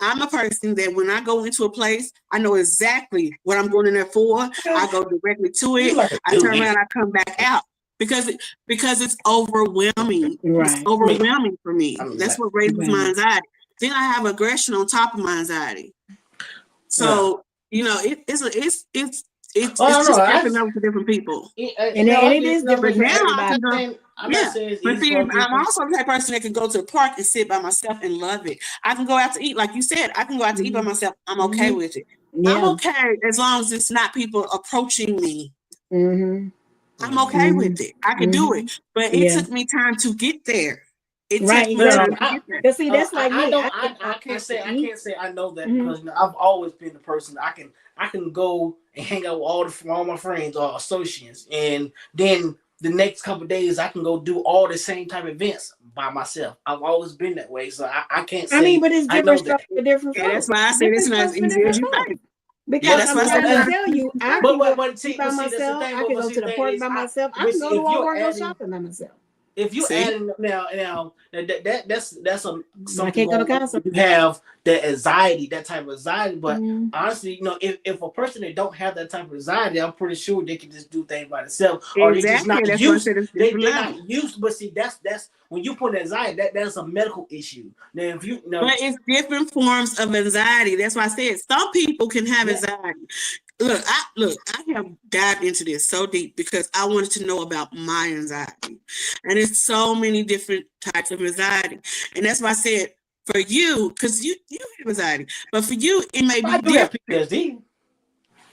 I'm a person that when I go into a place, I know exactly what I'm going in there for. I go directly to it. I turn around, I come back out because it's overwhelming. Right. It's overwhelming for me. That's what raises my anxiety. Then I have aggression on top of my anxiety. So you know, it's just different for different people. And it is different for everybody. But see, I'm also the type of person that can go to the park and sit by myself and love it. I can go out to eat, like you said. I can go out to eat by myself. I'm okay with it. I'm okay as long as it's not people approaching me. I'm okay with it. I can do it. But it took me time to get there. It Right, takes much exactly. time to get there. But see, that's like I me. don't. I can't say. I can't say I know that because you know, I've always been the person. I can go and hang out with all my friends or associates, and then the next couple of days I can go do all the same type of events by myself. I've always been that way, so I can't say. I mean, but it's I know different stuff that. for different Yeah, folks. that's why I said it's not as easy as you think. Because that's I'm why I trying said to tell you, I But- can but- go but see- by but see, that's the myself. thing, I but can go see, to the thing park is, by I- myself. I but can see, go to if you're Walmart and go adding- shopping by myself. If you See? add now that's I something can't go to going on. concert. You have that anxiety, that type of anxiety. But Mm. honestly, you know, if a person that don't have that type of anxiety, I'm pretty sure they can just do things by themselves, or they just Exactly. not That's why I used. said it's They're different not levels. used. But see, that's when you put anxiety, that's a medical issue. Now, if you know, But it's different forms of anxiety. That's why I said some people can have anxiety. Look, I have dived into this so deep because I wanted to know about my anxiety. And it's so many different types of anxiety. And that's why I said for you, because you have anxiety, but for you, it may be I do have different. PTSD.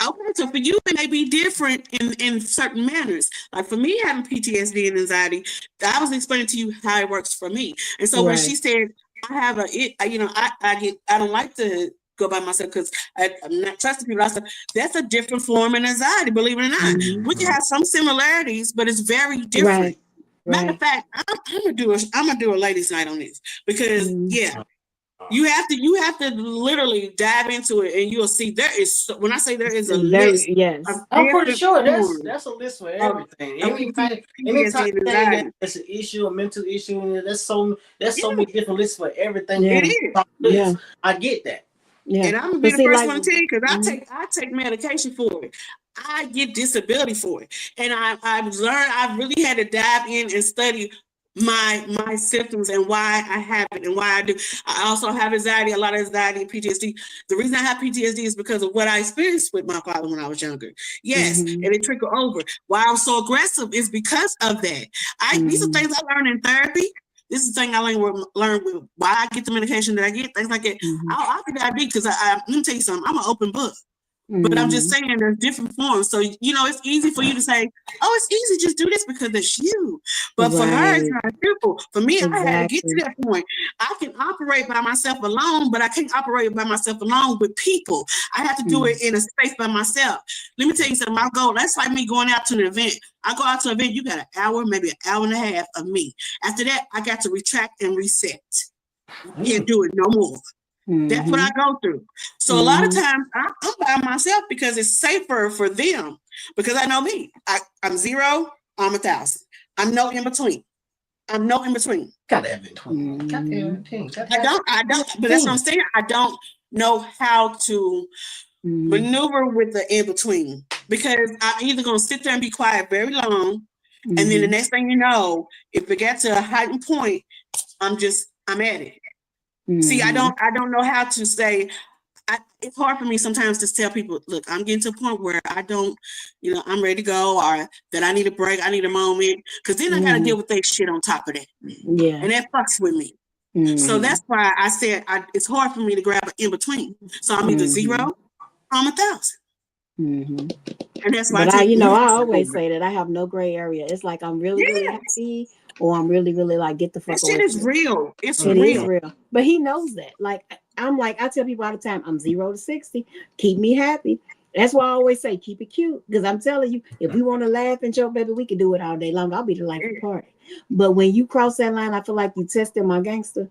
Okay, so for you, it may be different in certain manners. Like for me, having PTSD and anxiety, I was explaining to you how it works for me. And so when she said, I have I don't like to go by myself because I'm not trusting people. I said, that's a different form of anxiety, believe it or not. We can have some similarities, but it's very different. Right. Matter of fact, I'm gonna do a ladies' night on this because you have to literally dive into it and you'll see there is when I say there is a list. Yes. of I'm pretty different sure forms that's a list for of everything. Anytime PTSD and anxiety. it's an issue, a mental issue, and there's so many different lists for everything. Yeah. It is. Yeah. I get that. Yeah. And I'm gonna be the first one to tell you because I take medication for it. I get disability for it, and I've learned. I really had to dive in and study my symptoms and why I have it and why I do. I also have anxiety, a lot of anxiety and PTSD. The reason I have PTSD is because of what I experienced with my father when I was younger. Yes, and it trickled over. Why I'm so aggressive is because of that. These are things I learned in therapy. This is the thing I learned with why I get the medication that I get, things like that. I could dive deep because let me tell you something, I'm an open book. But I'm just saying there's different forms. So, you know, it's easy for you to say, oh, it's easy, just do this because it's you. But for her, it's not simple. For me, I had to get to that point. I can operate by myself alone, but I can't operate by myself alone with people. I have to do it in a space by myself. Let me tell you something, my goal, that's like me going out to an event. I go out to an event, you got an hour, maybe an hour and a half of me. After that, I got to retract and reset. I can't do it no more. That's what I go through. So a lot of times I'm by myself because it's safer for them because I know me. I'm 0, I'm 1,000. I'm no in between. I'm no in between. Got to have in between. I don't. But that's what I'm saying. I don't know how to maneuver with the in between because I'm either gonna sit there and be quiet very long, and then the next thing you know, if it gets to a heightened point, I'm at it. See, I don't know how to say. It's hard for me sometimes to tell people, look, I'm getting to a point where I don't, I'm ready to go, or that I need a break, I need a moment, because then I got to deal with that shit on top of that. Yeah, and that fucks with me. So that's why I said it's hard for me to grab an in between. So I'm either 0, or I'm 1,000. And that's why. But I always say that I have no gray area. It's like I'm really, really happy, or I'm really, really like get the fuck away. That shit is real. It is real. But he knows that. Like I tell people all the time, I'm 0 to 60. Keep me happy. That's why I always say keep it cute. Because I'm telling you, if we want to laugh and joke, baby, we can do it all day long. I'll be the life of the party. But when you cross that line, I feel like you testing my gangster.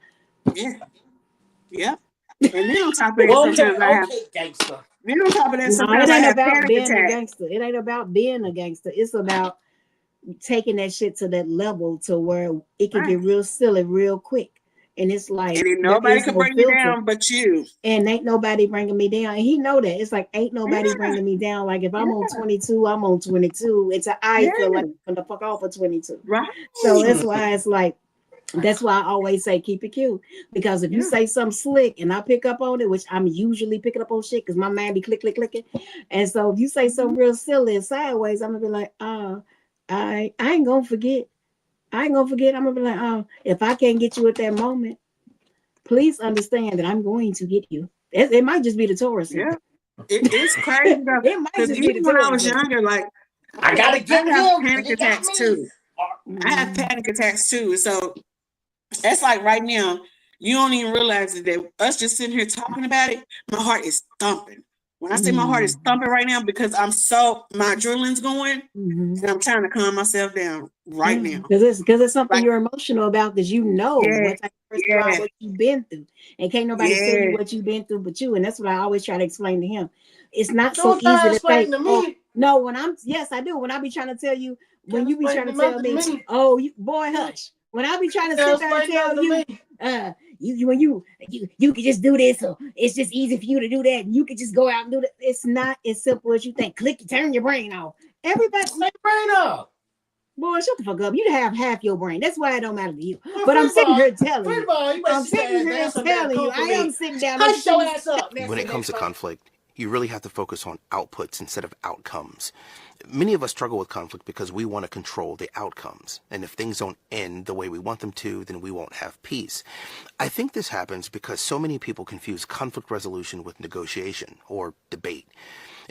Yeah. And then on top of that, sometimes I have gangster. Then on top of that, sometimes I have about panic being attack. a gangster. It ain't about being a gangster. It's about taking that shit to that level to where it can get real silly real quick. And it's like, and then nobody can bring me down but you. And ain't nobody bringing me down. And he know that. It's like, ain't nobody bringing me down. Like if I'm on 22, I'm on 22. It's I feel like I'm gonna fuck off at 22. Right. So that's why it's like, that's why I always say keep it cute. Because if you say something slick and I pick up on it, which I'm usually picking up on shit because my mind be clicking. And so if you say something real silly and sideways, I'm gonna be like, I ain't gonna forget. I'm gonna be like, if I can't get you at that moment, please understand that I'm going to get you. It might just be the Taurus. Yeah, it's crazy. It might just be even when I was younger, like I gotta get I have panic attacks too. I have panic attacks too. So That's like right now, you don't even realize that us just sitting here talking about it, my heart is thumping. When I say my heart is thumping right now, because my adrenaline's going, and I'm trying to calm myself down right now. Because it's something you're emotional about, because you know what type of person you are, what you've been through. And can't nobody tell you what you've been through but you. And that's what I always try to explain to him. It's not so easy to say, no, yes, I do. When I be trying to tell you, when you be trying to tell me, oh, boy, hush. When I be trying to sit there and tell you, when you can just do this, or it's just easy for you to do that, and you can just go out and do that. It's not as simple as you think. Turn your brain off. Everybody, my brain off. Boy, shut the fuck up. You have half your brain. That's why it don't matter to you. Well, but I'm sitting here telling you. I'm sitting here telling you. I am sitting down. Hush your ass up. When it comes to conflict, you really have to focus on outputs instead of outcomes. Many of us struggle with conflict because we want to control the outcomes. And if things don't end the way we want them to, then we won't have peace. I think this happens because so many people confuse conflict resolution with negotiation or debate.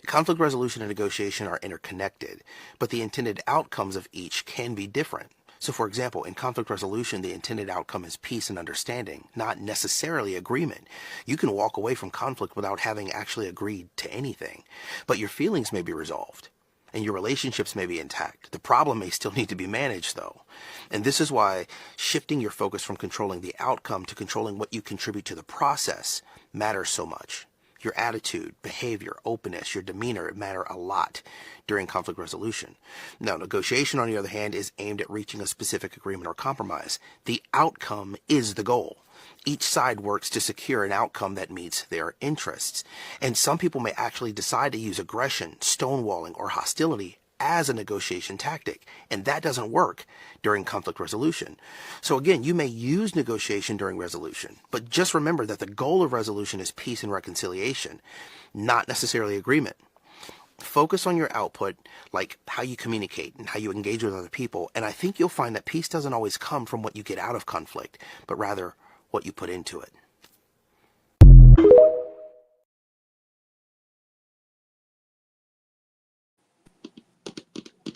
Conflict resolution and negotiation are interconnected, but the intended outcomes of each can be different. So, for example, in conflict resolution, the intended outcome is peace and understanding, not necessarily agreement. You can walk away from conflict without having actually agreed to anything, but your feelings may be resolved, and your relationships may be intact. The problem may still need to be managed, though. And this is why shifting your focus from controlling the outcome to controlling what you contribute to the process matters so much. Your attitude, behavior, openness, your demeanor matter a lot during conflict resolution. Now, negotiation, on the other hand, is aimed at reaching a specific agreement or compromise. The outcome is the goal. Each side works to secure an outcome that meets their interests. And some people may actually decide to use aggression, stonewalling, or hostility as a negotiation tactic, and that doesn't work during conflict resolution. So again, you may use negotiation during resolution, but just remember that the goal of resolution is peace and reconciliation, not necessarily agreement. Focus on your output, like how you communicate and how you engage with other people, and I think you'll find that peace doesn't always come from what you get out of conflict, but rather what you put into it.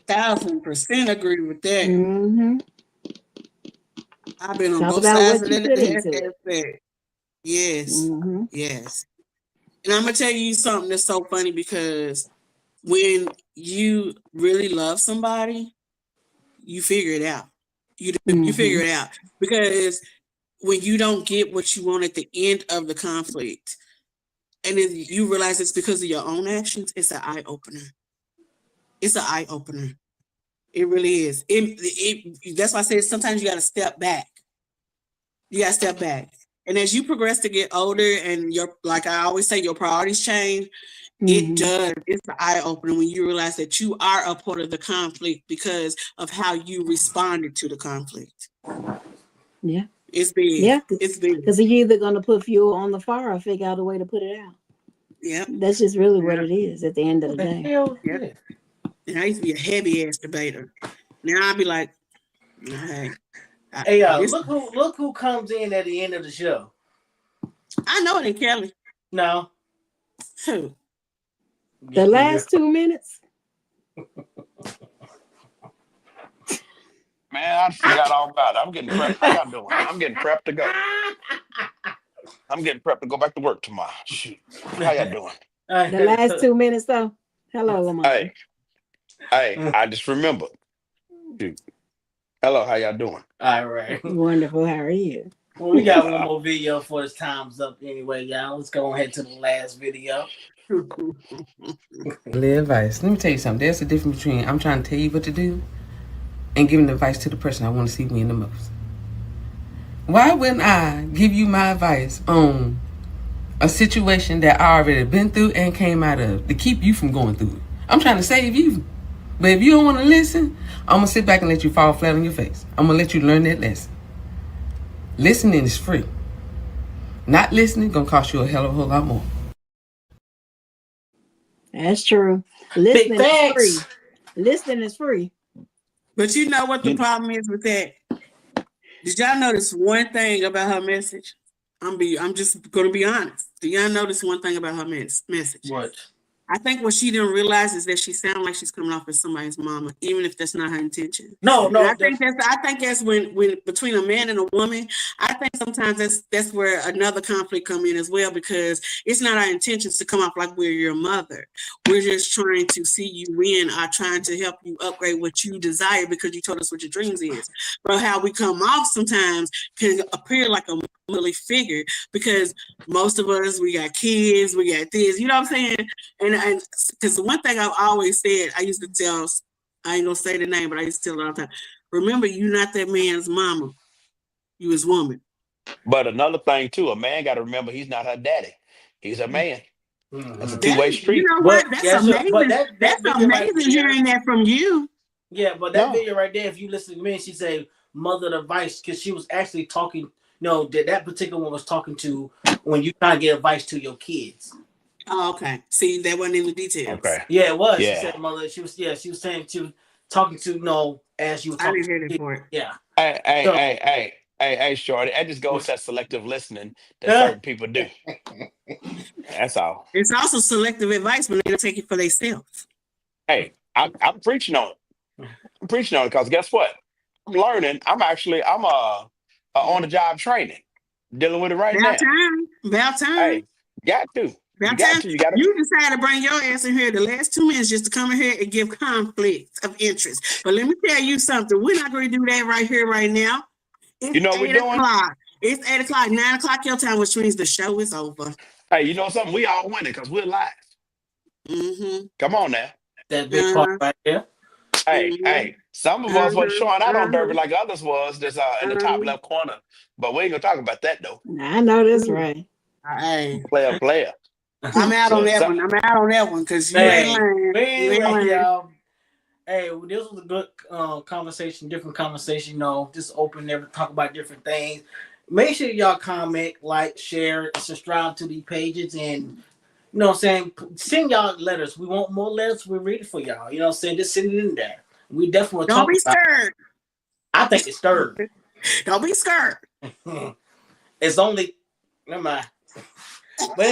1,000% agree with that. I've been on Talk both about sides what of you put into that. it. Yes, yes. And I'm gonna tell you something that's so funny, because when you really love somebody, you figure it out. You figure it out, because when you don't get what you want at the end of the conflict, and then you realize it's because of your own actions, it's an eye opener. It's an eye opener. It really is. That's why I say sometimes you got to step back. You got to step back. And as you progress to get older, and like I always say, your priorities change, it does. It's an eye opener when you realize that you are a part of the conflict because of how you responded to the conflict. Yeah. It's big. Yeah. It's big. Because you're either going to put fuel on the fire or figure out a way to put it out. Yeah. That's just really what it is at the end of the day. Yeah. And I used to be a heavy ass debater. Now I'd be like, hey. Look who comes in at the end of the show. I know it ain't Kelly. No. Who? The last 2 minutes. Man, I forgot all about it. I'm getting prepped. How y'all doing? I'm getting prepped to go. I'm getting prepped to go back to work tomorrow. Shoot. How y'all doing? The last 2 minutes, though. Hello, Lamar. Hey, I just remembered. Dude. Hello, how y'all doing? All right. Wonderful. How are you? Well, we got one more video for this time's up anyway, y'all. Let's go ahead to the last video. Advice. Let me tell you something. There's a difference between I'm trying to tell you what to do and giving advice to the person I want to see win the most. Why wouldn't I give you my advice on a situation that I already been through and came out of to keep you from going through it? I'm trying to save you. But if you don't want to listen, I'm going to sit back and let you fall flat on your face. I'm going to let you learn that lesson. Listening is free. Not listening going to cost you a hell of a whole lot more. That's true. Listening is free. Listening is free. But you know what the problem is with that? Did y'all notice one thing about her message? I'm just going to be honest. Do y'all notice one thing about her message? What? I think what she didn't realize is that she sounds like she's coming off as somebody's mama, even if that's not her intention. No, And I think that's when between a man and a woman, I think sometimes that's where another conflict come in as well, because it's not our intentions to come off like we're your mother. We're just trying to see you win, or trying to help you upgrade what you desire because you told us what your dreams is. But how we come off sometimes can appear like a motherly figure, because most of us, we got kids, we got this, you know what I'm saying? And because one thing I've always said, I used to tell, I ain't gonna say the name, but I used to tell it all the time. Remember, you're not that man's mama. You his woman. But another thing too, a man got to remember he's not her daddy. He's a man. That's a two-way street. You know what? That's amazing. That's amazing hearing that from you. Yeah, but that video right there, if you listen to me, she said mother advice, because she was actually talking. No, that particular one was talking to when you try to get advice to your kids. Oh, okay. See, that wasn't in the details. Okay. Yeah, it was. Yeah. She said mother. She was saying she was talking to as you were talking. I didn't hear that part. Yeah. Hey, Shorty. That just goes to selective listening that certain people do. That's all. It's also selective advice when they don't take it for themselves. Hey, I'm preaching on it. I'm preaching on it because guess what? I'm learning. I'm on the job training, dealing with it right now. About time. Hey, got to. You decided to bring your ass in here the last 2 minutes just to come in here and give conflict of interest. But let me tell you something. We're not going to do that right here, right now. It's you know what we're doing? It's 8 o'clock, 9 o'clock your time, which means the show is over. Hey, you know something? We all winning because we're live. Mm-hmm. Come on now. That big part right there. Hey, some of us was showing out on Derby like others was just in the top left corner. But we ain't gonna talk about that though. I know that's right. Hey. Player. I'm out on that one. I'm out on that one because you ain't lying. Y'all. Hey, this was a good conversation, different conversation. You know, just open there, talk about different things. Make sure y'all comment, like, share, subscribe to these pages, and you know what I'm saying? Send y'all letters. We want more letters. We read it for y'all. You know what I'm saying? Just send it in there. We definitely don't be scared. I think it's stirred. Don't be scared. It's only never mind. But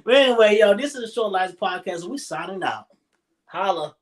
anyway, yo, this is the Short Lives Podcast. We signing out. Holla.